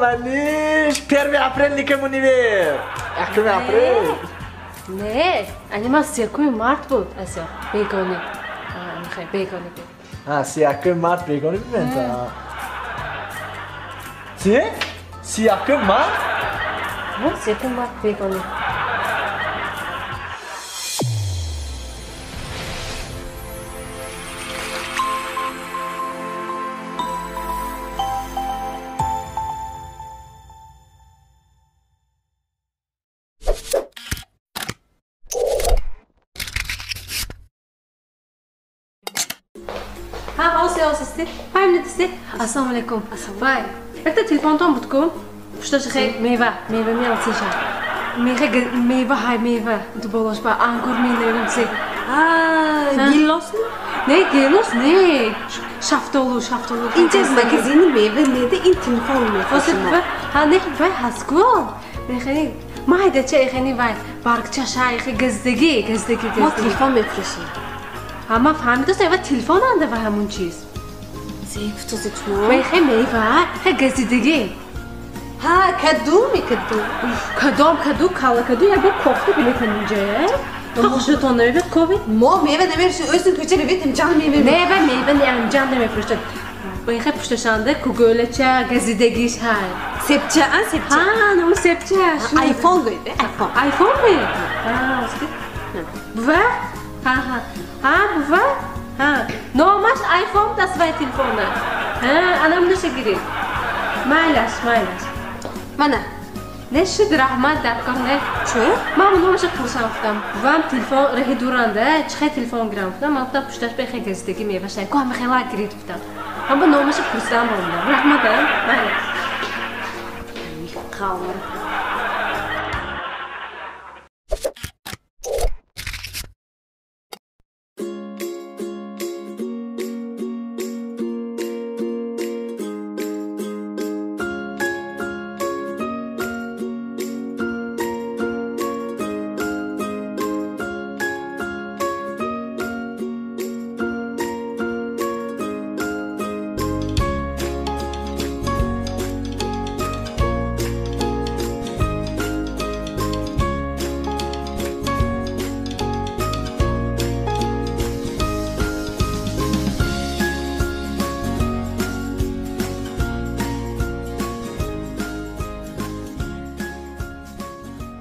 منیش پیرمی اپریل نیکمونی بیر اکمی اپریل نه انیما سیاکوی مارت بود اسیا بیگانی میخوای بیگانی بیر سیاکوی مارت بیگانی ببین چی؟ سیاکوی مارت؟ سیاکوی مارت بیگانی السلام علیکم. وای. وقتی تلفنتون بود کن. پشتش خیلی میوه میالسیشم. میوه های میوه. تو بالاش با انگور میلیونم سی. گیلاس نه گیلاس نه. شفتالو. اینجا مگزینی میوه میده این تلفن میفروشه. ها نه وای هسکول. خیلی ما هیچ چه خیلی وای. بارکچه شای خیلی گزدگی. ما تلفن میفروشیم. اما فهمیدی تو تلفن انده و همون چیز. زیف تو زیتون. میخه میوه گزیدگی. ها کدو. کدو یا با کوفته بلیتن اینجا. خوشتون نمیاد کوفی؟ ما میوه نمیفروشیم. özün köçe bebetim can میوه. میوه نه can نمیفروشن. میخه پشتشانده کوگولچه گزیدگیش های. سبچه ها نمو سبچه. آیفون گویده. آیفون گویده. و ها نامش آیفون دست وای تلفونه. anam نشه گیری. مایلش. منه. نشه رحمت در کار نه. چه؟ من نامش پرسان گفتم. وام تلفن راه دورنده چه تلفن گرام گفتم. من گفتم پشتش بخیر گزیدگی میوشه. کوام خیلی گرید گفتم. هم نامش پرسان بودم. رحمت مایلش. خاور.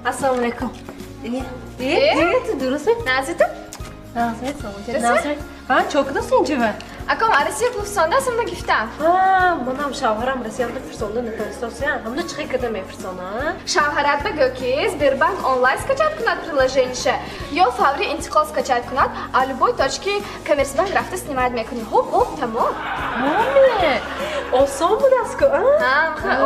السلام علیکم. درست می؟ نازیتم؟ نازیت. من çok nasıl ince var? Акам арасия фурсонда сумда гифтам. Манам шавҳарам расиямда фурсонда натарисосиям. Ҳамда чихе када мефурсона? Шавҳарат ба гӯки Сбербанк онлайн скачать кунад приложенише ё фаври интиқол скачать кунад, а любой точки Коммерцбанк рафта снимать мекунӣ. Хоп, тамом. Маме, осон буд аст-ку,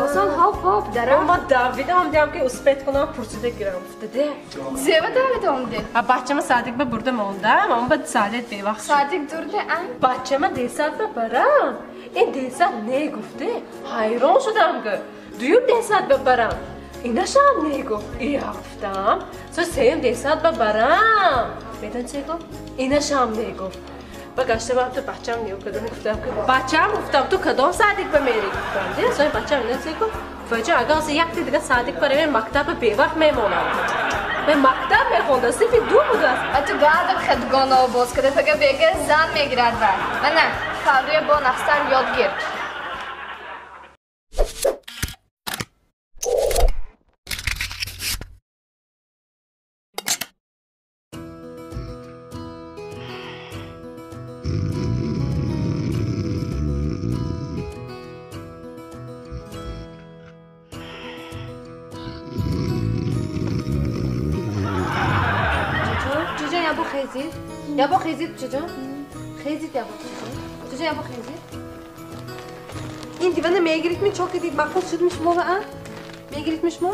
осон, хоп, дарам. Ма Давида омдиям ки успет кунам пурсида гирам уфтаде. Зева Давида омди? Бачама Садик ба бурда мондам, ама ба Садик бевақт. Садик дурда, Бачама десат ба барам. Ин десат не гуфте. Ҳайрон шудам ки. Дуюм десат ба барам. Инашам не гуфт. Я гуфтам. Со сеюм десат ба барам. Медон се гуфт? Инашам не гуфт. Ба гаштам ту бачам не гуфтам. Гуфтам ки бачам гуфтам ту кадом Садик ба мери гуфтам. Де сои бачам не се гуфт. Фаҷа агар се як дига Садик барам мактаб бевақт мемонам. Мен мактаб мехондам, сифи ду будам. Ту гадам хедгона боз када фага бега зан мегирад ва. Мана фаври бо нахстар ёд гир. Yabo xezit çocuğum. Xezit yabo çocuğum. Çocuğum yabo xezit. İn divana meye gitmiyor çok iyi. Makul şudmuş mu ha? Meye gitmiş mi?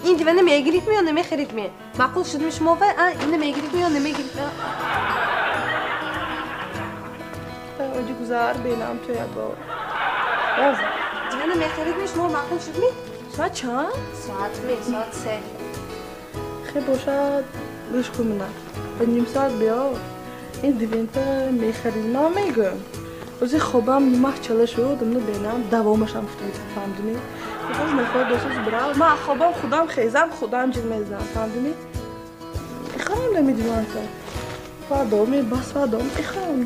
İn divana meye gitmiyor ne meye xeritmiyor. Makul şudmuş mu ha? İn meye gitmiyor ne meye gitmiyor. Öyle güzel benim to yabo. Divana meye xeritmiş mi? Makul şudmuş? Saat çan? Saat mi? Saat se. خیلی باشد بهش کنم. و نیم ساعت بیا. این دیوینت میخریم میگم. ولی خوابم نیمه چله شد. دم بینم دوامش هم فتوی فهمیدی؟ میخوام میخواد دوستش برای. ما خوابم خودم خیزم خودم جل میزنم فهمیدی؟ میخوام نمیدونم تا. فادامی بس فادام میخوام.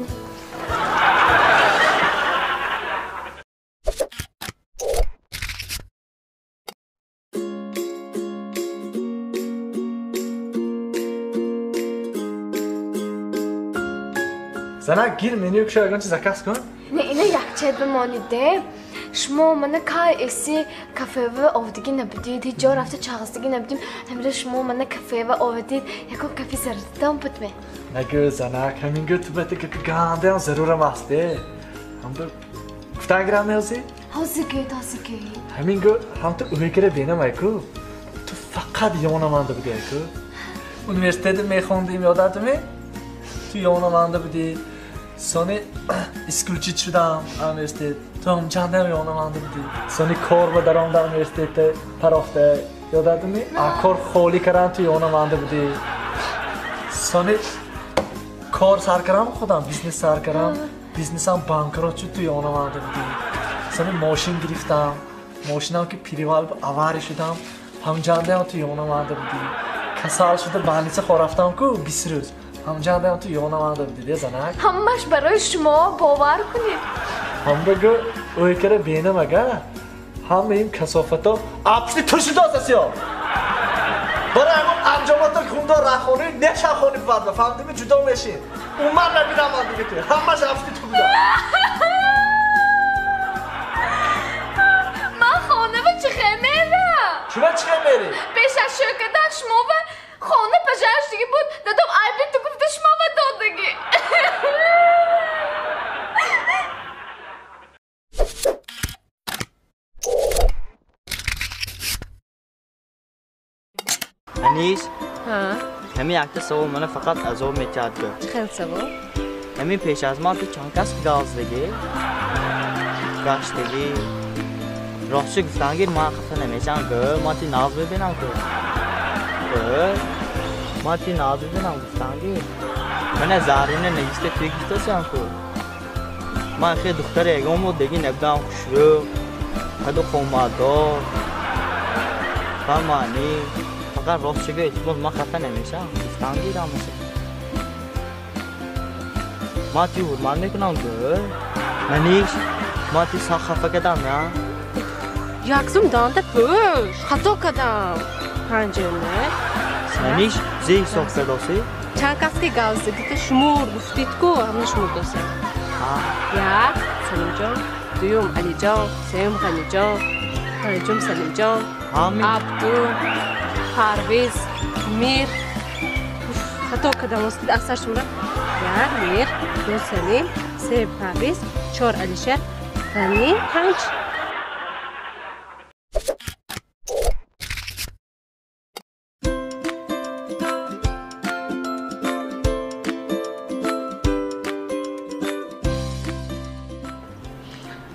زنه گیر منیو کشا اگران چی زکاس کن؟ نه اینه یک چید بمانیده شما منه که ایسی کافه و آودگی نبودید هیچ جا رفته چاقستگی نبودیم همه شما منه کافه و آودید یکو کافی سردم بودمه نگو زنه همین گو تو بده که گانده هم ضرورم هسته هم تو گفته اگرام نیازی؟ هازی گید همین گو هم تو اوی کره بینم ایکو تو فقط یونمانده بودی ایکو اونیورسیتت میخوندیم یادتونه؟ تو یونمانده بودی سانی اسکولچیت شدم اونیورسیتت تو هم چنده هم یونمانده بودی سانی کار با درام در اونیورسیتت پرافته یادتونه؟ کار خولی کردم تو یونمانده بودی سانی کار سر کردم خودم بیزنس سر کردم بیزنسم بانکرات شد تو یونمانده بودی سانی ماشین گرفتم ماشینم که پیریوال آواری شدم هم جنده هم تو یونمانده بودی کسال شده بانیسه خور رفتم که 20 روز هم جنده هم تو یونمانده بودی ده زنک همش برای شما باور کنید هم بگو اوی کره بینم اگه همه این کسافت ها اپسی توشی داست یا برای همون انجامات خونده رخونی نشه خونی فرده فهمدیمی جدا میشین اون من نبیدم من دیگه توی همش اپسی تو بیدم من خانه و چه خیمه شما چه خیمه پیش از شرکتم شما و خانه پجرش دیگه بود دادم عیبی تو گفته شما و دادگی انیس همین اکت سوال منو فقط عذاب میکرد خیلی سوال همین پیش از ما تو چند کس گازدگی گشتگی راستش گفتنگیر ما خفه نمیشن که ما تی ناز ببینم که ما تی ناز ببینم گفتنگیر من زارینه نگیسته توی گیسته سیم که من خیلی دختر اگه بود دیگه نبدم خوشرو خیلی خومدار فرمانی فقط راستش که اتباز ما خفه نمیشن گفتنگیر هم میشه ما تی حرمان میکنم که منیش ما تی سا خفه کدم یا یکزم دانده پوش خطا کدم پنجمه منیش زی ساخته داسی چند کس که گازدگی که شمور گفتید که همه شمور داسته یک سلیم جان، دوم علی جان، سوم غنی جان، پنجم سلیم جان، عبدو، پرویز، میر. حتی کدام است اکثر شما؟ یک میر، دو سلیم، سه پرویز، چهار علیشر، غنی، پنج.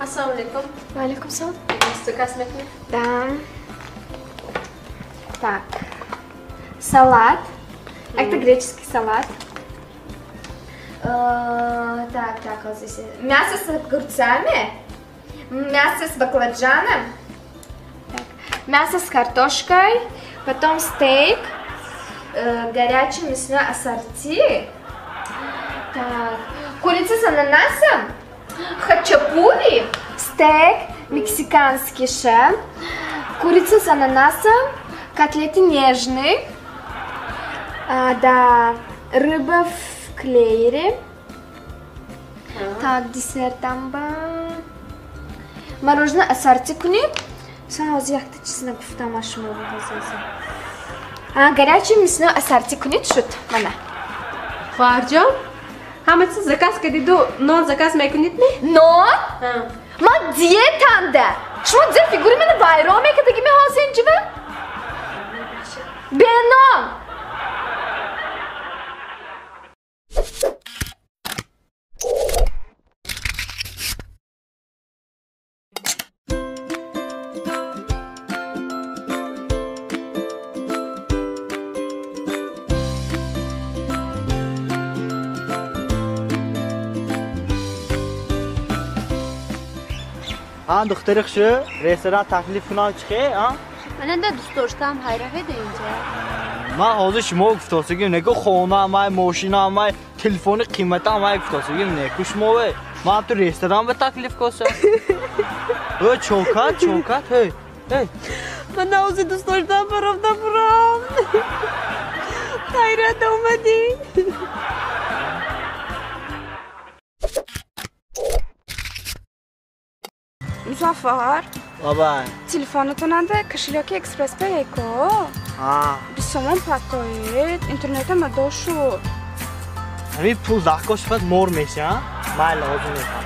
Assalamu alaikum. Wa alaikum salam. Заказ мекни? Да. Так. Салат. Это греческий салат. Так, вот здесь. Мясо с огурцами. Мясо с баклажаном. Так. Мясо с картошкой. Потом стейк. Горячее мясное ассорти. Так. Курица с ананасом. Хачапури. Стейк. Мексиканский шеф. Курица с ананасом. Котлеты нежные. Да, рыба в клеере. Так, десерт там был. Мороженое ассорти кунит. Сразу я хочу честно гуфтам ашму. Горячее мясное ассорти кунит шут. Мана. Хварджан? Хамаца заказ кадиду, нон заказ мекунит ми? Нон? Ма диетамда. Шума дзе фигури мена байрам мекадаги ми хасин джива? Бенон. دختر خشو رستوران تکلیف کنم چیه؟ من ده دوست داشتم حیرت اینجا. من حاضر شما گفتاسگیم نگو خونه مای ماشینا مای تلفن قیمتا مای گفتاسگیم نگو شما به من تو رستوران به تکلیف کاسه. چوکات هی. من حاضر دوست داشتم برام. حیرت اومدی. مظفر بابا تلفنتو نده کشیلیاکی اکسپرس پی کو بیسامان پتایید اینترنت ما داشو همین پول دخکاش فقط مور میشه من لازم میکنم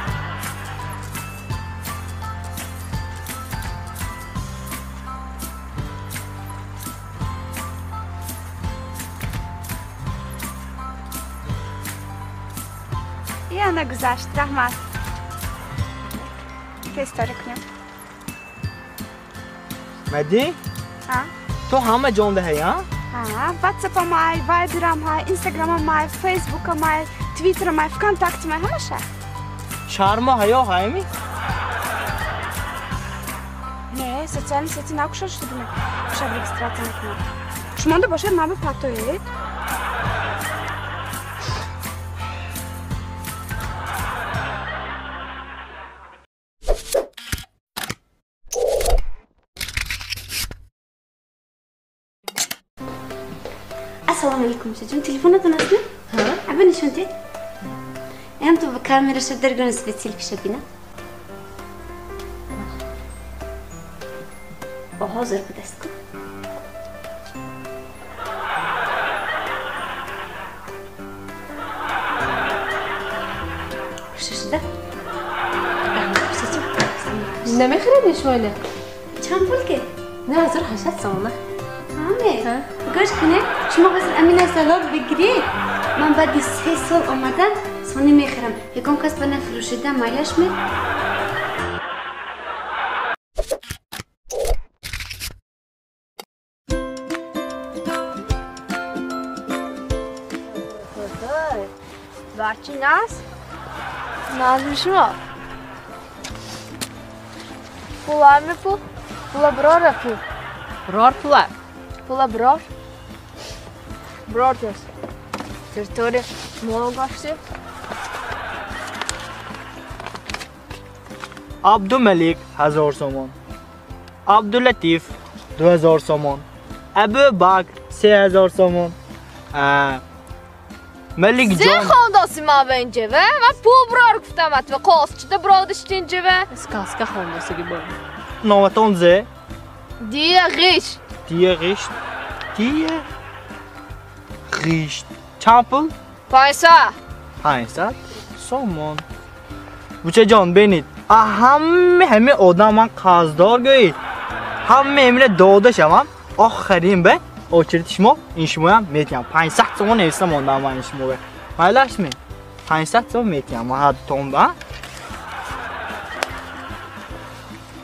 یه نگذشت رحمت استوری کنیم مدی؟ تو همه جان ده ها؟ واتساپ مای، وایبرام های، اینستاگرام مای، فیسبوک مای، توییتر مای، کانتاکت مای همه شه شرما هیا هایمی؟ نه социальный сети نکشش شدیم شب رجیستراسی میکنم شما ده باشه نام پتوید السلام عليكم شجون تليفوناتنا اصلا؟ عبني شو انتي؟ انتو بكاميرا شدر قنص في السيلفي شبينا وحاضر بدستكم شو ده؟ نمی خریدیش ولی؟ چند پول که؟ نه هزار هشت سامانه همه گوش کنه شما بس امینه سالات بگیرید من بعد 3 سال آمدم سانی میخرم یکم کس به نفروشیده مایلش می Barçı Naz? Nazmış mı? Pular mı pul? Pula bror pul. Bror pular. Pula bror. Bror diyoruz. Território Moğolgaçlı. عبدالملک 1000 سومان عبداللطیف 2000 سومان ابوبکر 3000 سومان ملک زی جان خوانداسی ما به این جوه من پول برار گفتم ات و قاس چه برادش این جوه از کاسکا خوانداسی که باید نامتان زه دیه غیش دیه غیشت دیه غیشت چند پول؟ 500 500 سامان بچه جان بینید همه آدم من قرضدار گوید همه امینه داده شوم آخرین به очередь شما این شما هم میتیم 500 تومن نوشتم آدم من این شما به مایلش می 500 تومن میتیم ما هر تومن با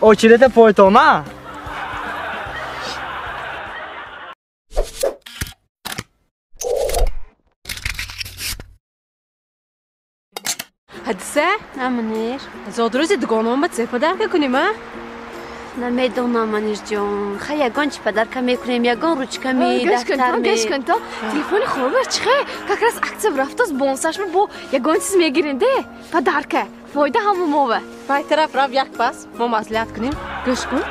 очередь پایتونه حدیثه؟ نمانیر زادروز دگانم باید زیپا درک کنیم ها؟ نمیدونم منیر جان خیلی یگان چی پدر کمی کنیم یگان رو چی کمی دفتر می گش کن تا تلفن خوبه چخه کاکراس اکتیو رفتاس بونساش با یگان چیز میگیرنده پدر که فایده همو موه پای طرف رفت یک پس ما مصلحت کنیم گوش کن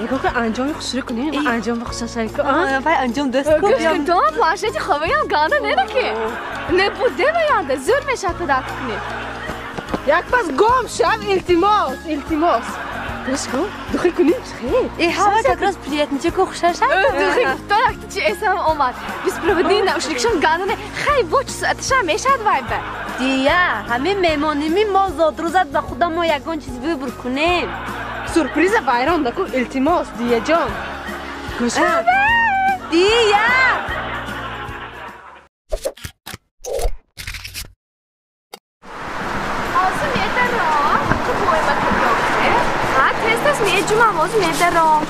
یگان که انجام خوشی کنیم انجام خوشی کنیم پای انجام دست کن گش کن تا پاشتی خوبه هم گانده نرکی نبوده بیانده زور میشه پدر کنیم یک پس گم شد التماس گوش کن دخل کنیم خیر ای هوا کاکراس پلیت نیچه که خوشش هست دخل تا وقتی چی اسم اومد بیس پروودین نوشلیکشم گانده خیلی وچ ساعتش هم میشد وایبه دیگه همه میمانیمی ما زادروزت و خدا ما یگان چیز ببر کنیم سورپریز بایران دکو التماس دیگه جان گوش کن دیگه میجوام از میدارم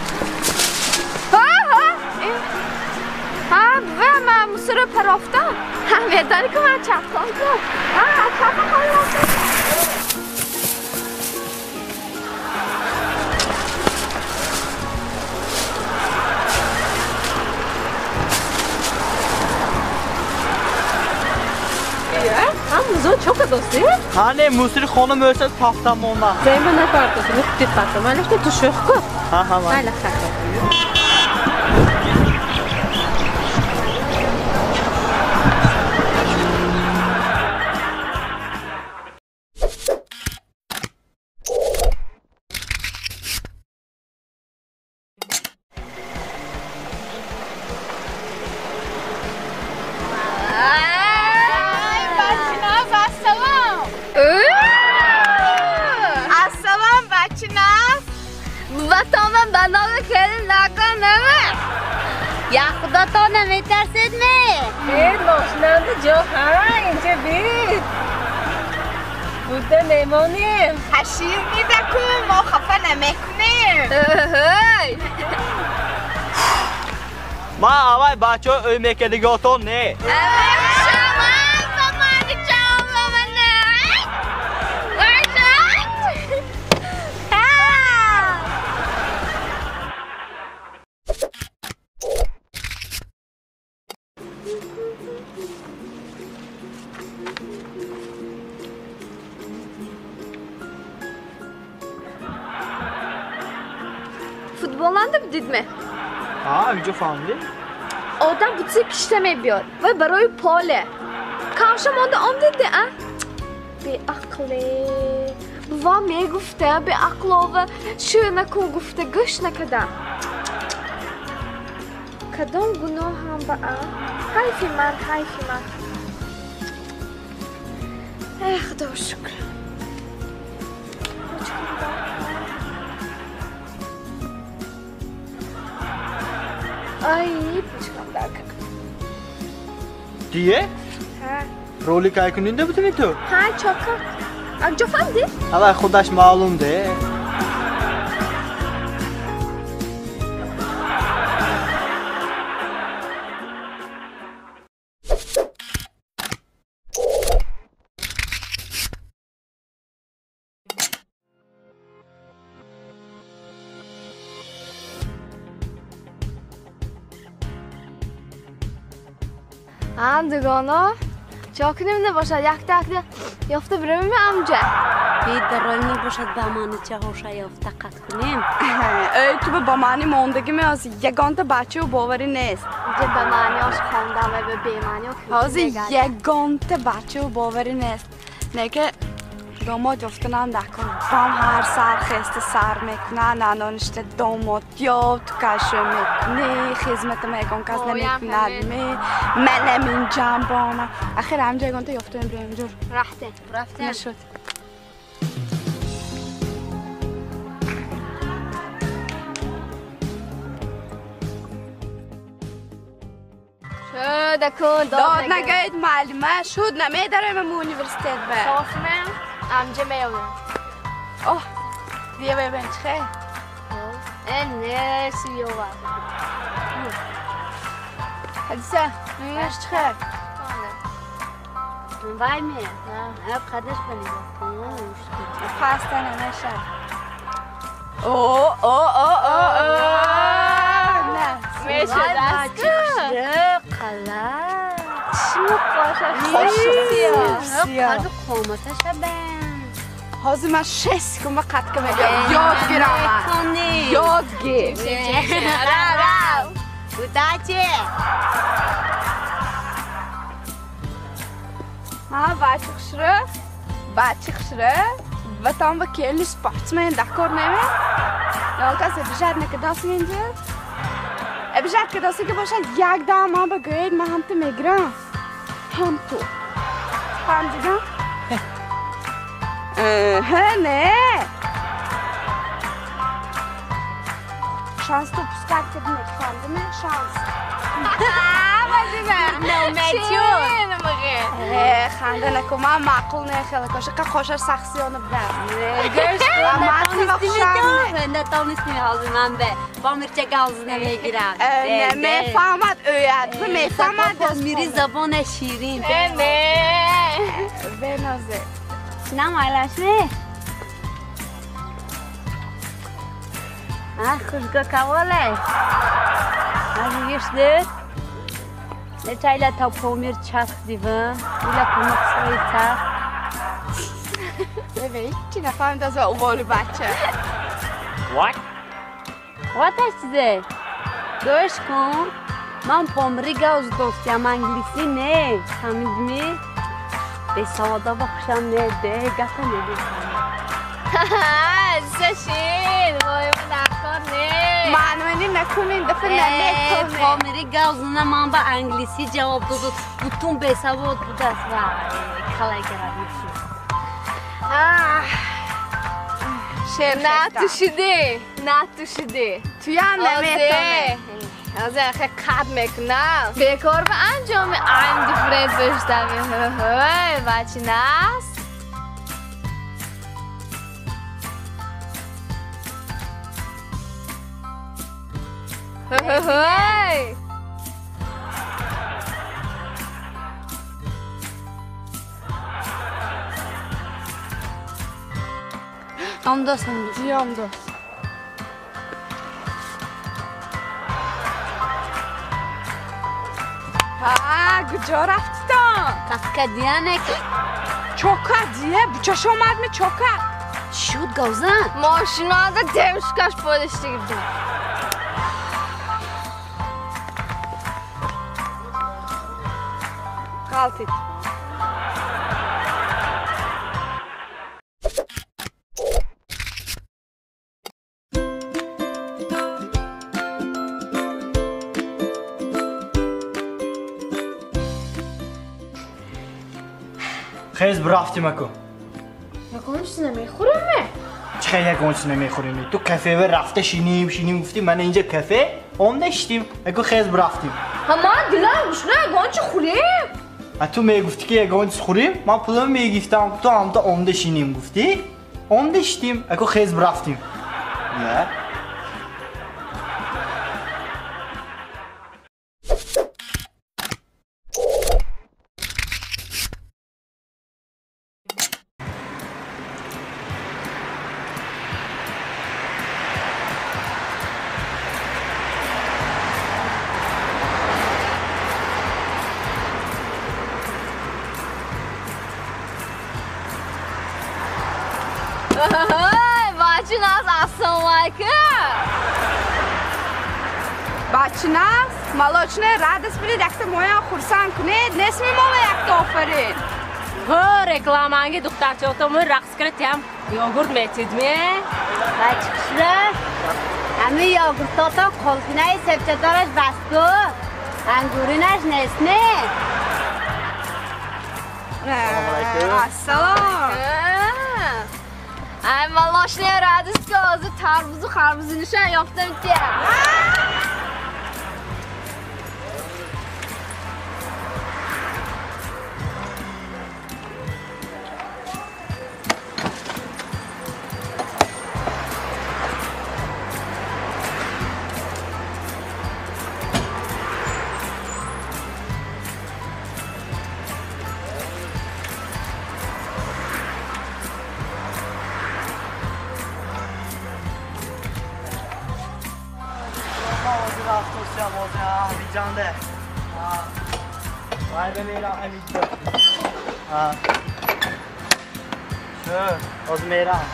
ها و من مسر پرافتم هم میدانی که من چپکان کن چپکان کن موزون çok dostu. Hani musiri xonum ölsə taxtam ondan. Zeynep ne farkı? Yok dit farkı. Malış da tuşuq ko. Ha ha. Hala farkı. یا خدا تو نمیترسید می خیر ماشننده جا ها اینجا بید بوده میمانیم تشیر میده کن ما خفه نمیکنیم ما اول بچه ها اومه که دیگه تو نه Futboldan da بدید ها اینجا فهمیدی؟ آدم بوتیک işleme بیاد و برای پاله کامشم آنده آن دیده به عقله بوا میگفته به عقله و شو نکن گفته گوش نکدم کدام گناه هم با حیفی من ای خدا شکر Ay, puçkam dakika. Diye? Ha. Roli kaykuninde mi tu? Ha, çok. Akca famdi? Allah خودش معلوم ده. Andgana جا کنیم نباشد یک تکده یافته برمیم امجا بید درایمون باشد به معنی چه هوشه یافته قد کنیم ای تو به معنی موندگی می از یگانت بچه و باوری نیست اینجا به معنی هاش خواندم و به بیمعنی ها از یگانت بچه و باوری نیست نه که داماد افتنم نکن بام هر سر خسته سر میکنه نانانشته داماد یا تو کشه میکنی خدمت میگن کس نمیکنه من نمین جنبانم اخیر همجا یگانت یافتم بریم جور رفته نشد شده کن داد نگید معلومه شد نمیداره من اونیورسیتت به صافمه امجا میاونم اوه دیگه ببین چه نه سویو حدیثه باش چه وای می هب قدش بنید پاستا نمیشه اوه نه میشه دست قلب چی خوشه سیاه قد قومتش ببین حاضر من 6 کم قد کم یاد گیرم یاد گیر بوداچه ها بچه خشره و tam we keli sportsmen d'accord neme یا کسی بجد نکداسی اینجا بجد کداسی که باشد یک دام هم بگوید من هم تو میگرم هم تو هم دیگه نه شانس تو پسکر که نکفاندمه شانس خنده نکن من معقول نه خیلی کاشه که خوشش سخصیانه نتانستیم حاضر من به با مرچه گازی نمیگیرم میفهمد اوید میفهمد با میری زبان شیرین بنازه نم آیلش نه خوشگاه کواله نمیگیش دید نتایلا تا پومیر چرخ دیوان ایلا کمک سایی تا ببین چی نفهمید از اوبالو بچه وات چیزه گوش کن من پومری گاز دوستیم انگلیسی نه فهمیدمی به سوادا با خوشم نده گفته نده زشین وای من نکار نه معنی نکنین دفعه نمیکنه پومری گاز نه من با انگلیسی جواب داد بودم به سواد بود است و کلای کردم نتوشیدی توی هم نمیتونه از اخه قد میکنم بیکار به انجام I'm different داشتم بچه نست هم دوست هم دوست کجا رفتی تا؟ کفکه دیانه که چوکا دیه بچاش اومد می چوکا شود گوزن ماشینا از دمشکش پادشتی گردیم غلطید خیز برفتیم اکو نکنم چیز نمیخورمه چه یکون چیز نمیخوریم تو کافه و رفته شینیم گفتیم من اینجا کافه هم نشتیم اکو خیز برفتیم اما دلم گوشنه یگان چه خوریم تو میگفتی که یگان چیز خوریم من پولم میگفتم تو هم تا عمده شینیم گفتی عمده شتیم اکو خیز برفتیم نه بچه‌ناز السلام علیکم. بچه‌ناز مالوچنه رادس برید یک مویا خورسان کنید نسمی ما و یک آفرین. ها رکلام انگی دخترچه تو من رقص کردیم یogورت میتید می؟ بچه‌ش همه یاگورتاتا قلقینه سبچه بستو انگورینش نسنه. السلام. ای مالوچنه رادس که از تربوز و خربوز نشان یافته میتیم. جانده وای بمیرم اینجا شو از میرم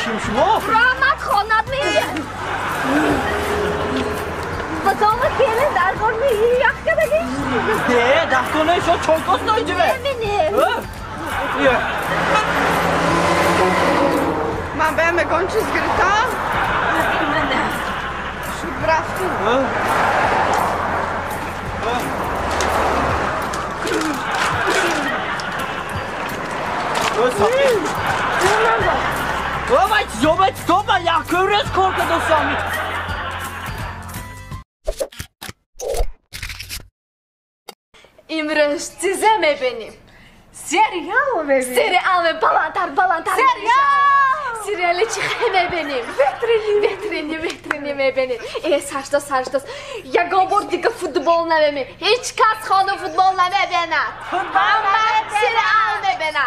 kim şuma? Rahmat xonat mı? Bakalım gelin dergor mu iyi yakta da geçti. De, dakikone şu çok dostaydı be. Eminim. İyi. من به مگان چیز گرفتم شد برفتیم Zobacz, ja kürres korku dostum. İmroz size mi benim? Serial mı benim? Serial mı? Balantar. Serial! Serialı çıkayım benim. Vetrini mi benim? Saçta. Ya gobor dika futbol ne benim? Hiç kas konu futbol ne benim? Serial mı benim?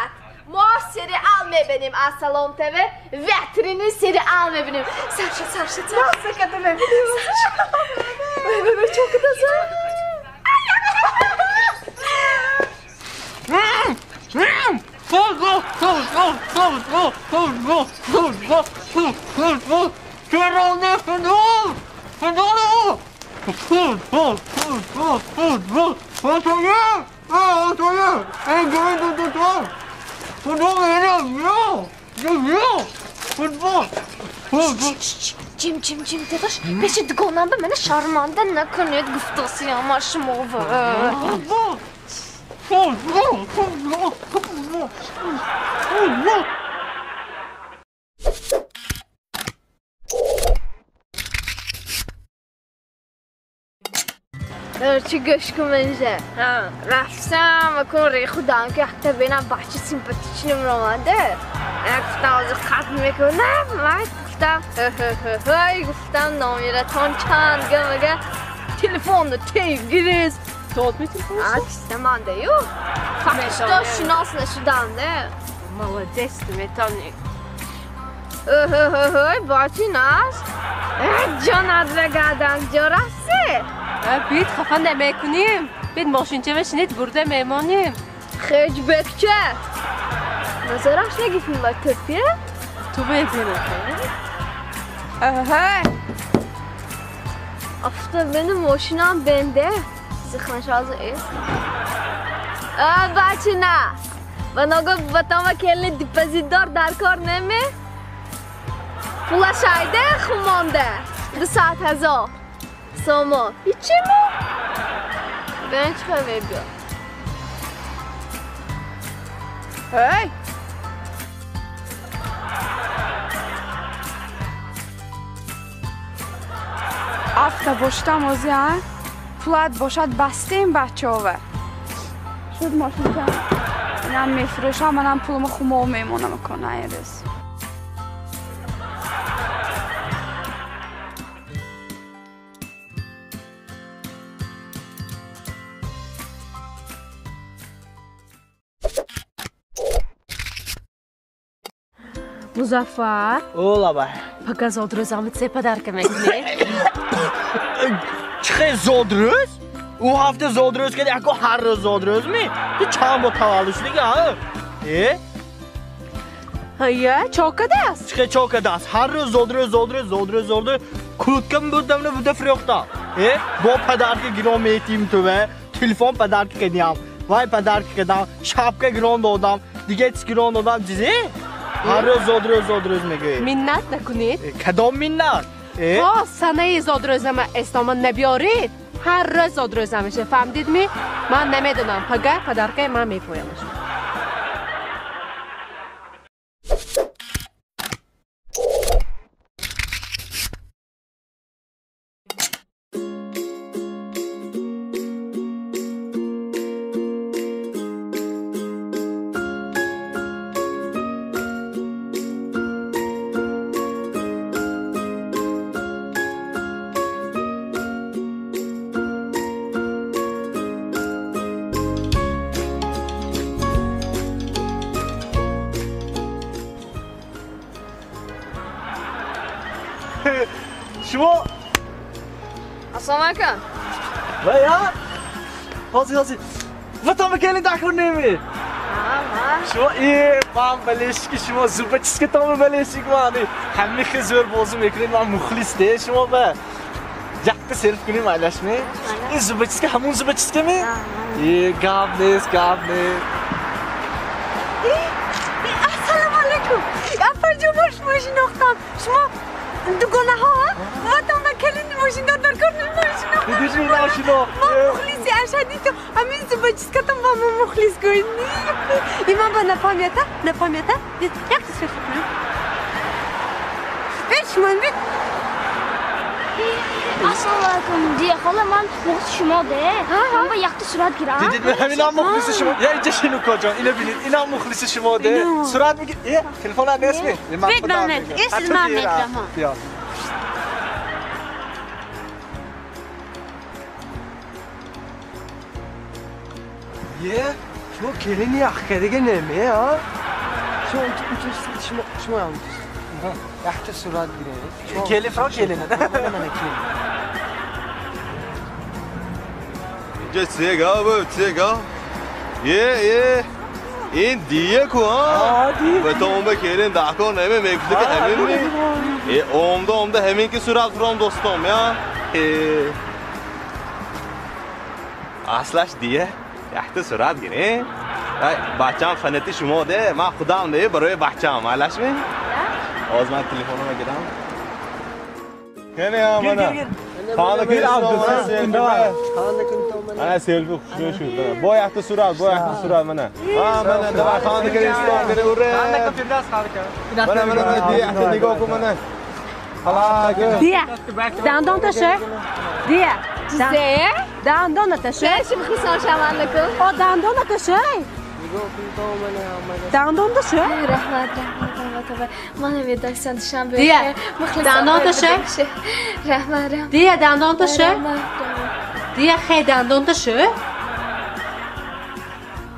Serial mı benim? Asalon TV Vetrini serial mı benim? Sarşı. Nasıl kadın benim? Sarşı. Çok güzel. Cim dedaş peşi dıgondan bana şarmanda ne kanıt güftası yamaşım over. چی گوش کن منجه رفتم و کن ری خودم که حتی بینم بچه سیمپاتیچ نمرامده گفتم از خط میکنم گفتم نامیره تان چند مگه تلفن تیپ گریز داد می تلفن؟ استمانده یو فقط شناس نشدم ده молодец میتونی باچی ناس جانت بگردم جا رفته بید خفه نمیکنیم بید ماشینچه بشینید برده میمانیم خیج بکچه نظرش نگیفیم با ترپیه؟ تو ببینه افته benim ماشینم بنده زخمش از ایست بچه نه بنا گفت بطامه کلی دیپازیدار در کار نمی پولا شایده خمانده 200,000 سامان هیچی مو بین چه خواهی بیا هی افته باشتم آزی ها پولت باشد بسته این بچه ها شد ماشین کن اینم میفروشم منم پولم خومه و میمونم کنه ایرز Muzaffar. Ola bak. Пока zoдрozamı size подарком etme. Çıkı zodroz? O hafta zodroz ki ako her roz zodroz mi? Bir çam bu tavallışlık ha. Hayır, çok adas. Çıkı çok adas. Her roz zodroz. Kutkam bu da frukta. Bu padarki girom eğitim tüve. Telefon padarki kediyam. Vay padarki kedam. Şapka girom dodam. Diget girom dodam cizi. Her roz zodroz mi göğe? Minnat nakunit. Kadam minnat. Ha, sana zodraozama esnaman nebiyorid. Her roz zodraozamışı, فهمیدید mi? من نمیدونم. پگه پدرکه من میپویمش. شما السلام علیکم. ویا حاضر و تا میکنید دکور نمی شما من بلش که شما زوبه چیز که تامو بلشی که من همه خزور بازو میکنید من مخلص ده شما به جکت سرف کنیم علاش می این زوبه چیز که همون زوبه چیز که می گاب نیست السلام علیکم. افر جو باش ماشین اختم. شما دوگانه ها و تام کلید ماشین دار کنیم ماشین اختم. دیدی اینا شنو ما مخلصی اشادی تو همین زوبه چیز که تام با ما مخلص کنی. ایمان با نفهمیده یک تصفیه کنم. شما بید. السلام علیکم. دیگه خاله من مخلص شما ده. من با یخت سرعت گیرم. دیدید به همین هم مخلص شما یا اینجا شنو کجا اینو ببینید اینا مخلص شما ده سرعت میگید تلفن هم اسم بید محمد اسم محمد بیا شما کلینی اخکرگه نمیه ها شما هم یخت سرعت گیره کلی فرا کلینه اینجا چیگا این دیگه کو ها و تو اون بکرین دکور نمی میگفتی که همین می عمده همین که سرعت فرام دوستم یا اصلش دیگه یخت سرعت گیره بچه‌م فنتی شما ده من خودم ده برای بچه‌م علش می آز من تلفنم بگیرم کنه ها منه خانه گیر انا سیلفی شو با یخت سرعت منه منه دو خانه گیر استان گیر اوره منه دی یخت نگاه کن منه دیه دندان تشه دیه دندان تشه چی میخوای شما نکن؟ دندان تشه دندان تشه رحمت من نمیدونم سنتشم دیه دندان تشه رحمت دیه دندان تشه دیه خی دندان تشه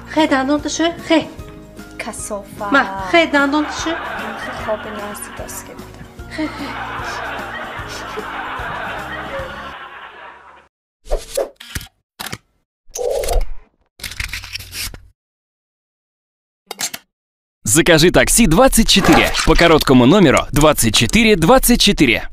خی دندان تشه خی کسافه ما خی دندان تشه خواب نیستی دست که خی Закажи такси 24 по короткому номеру 2424.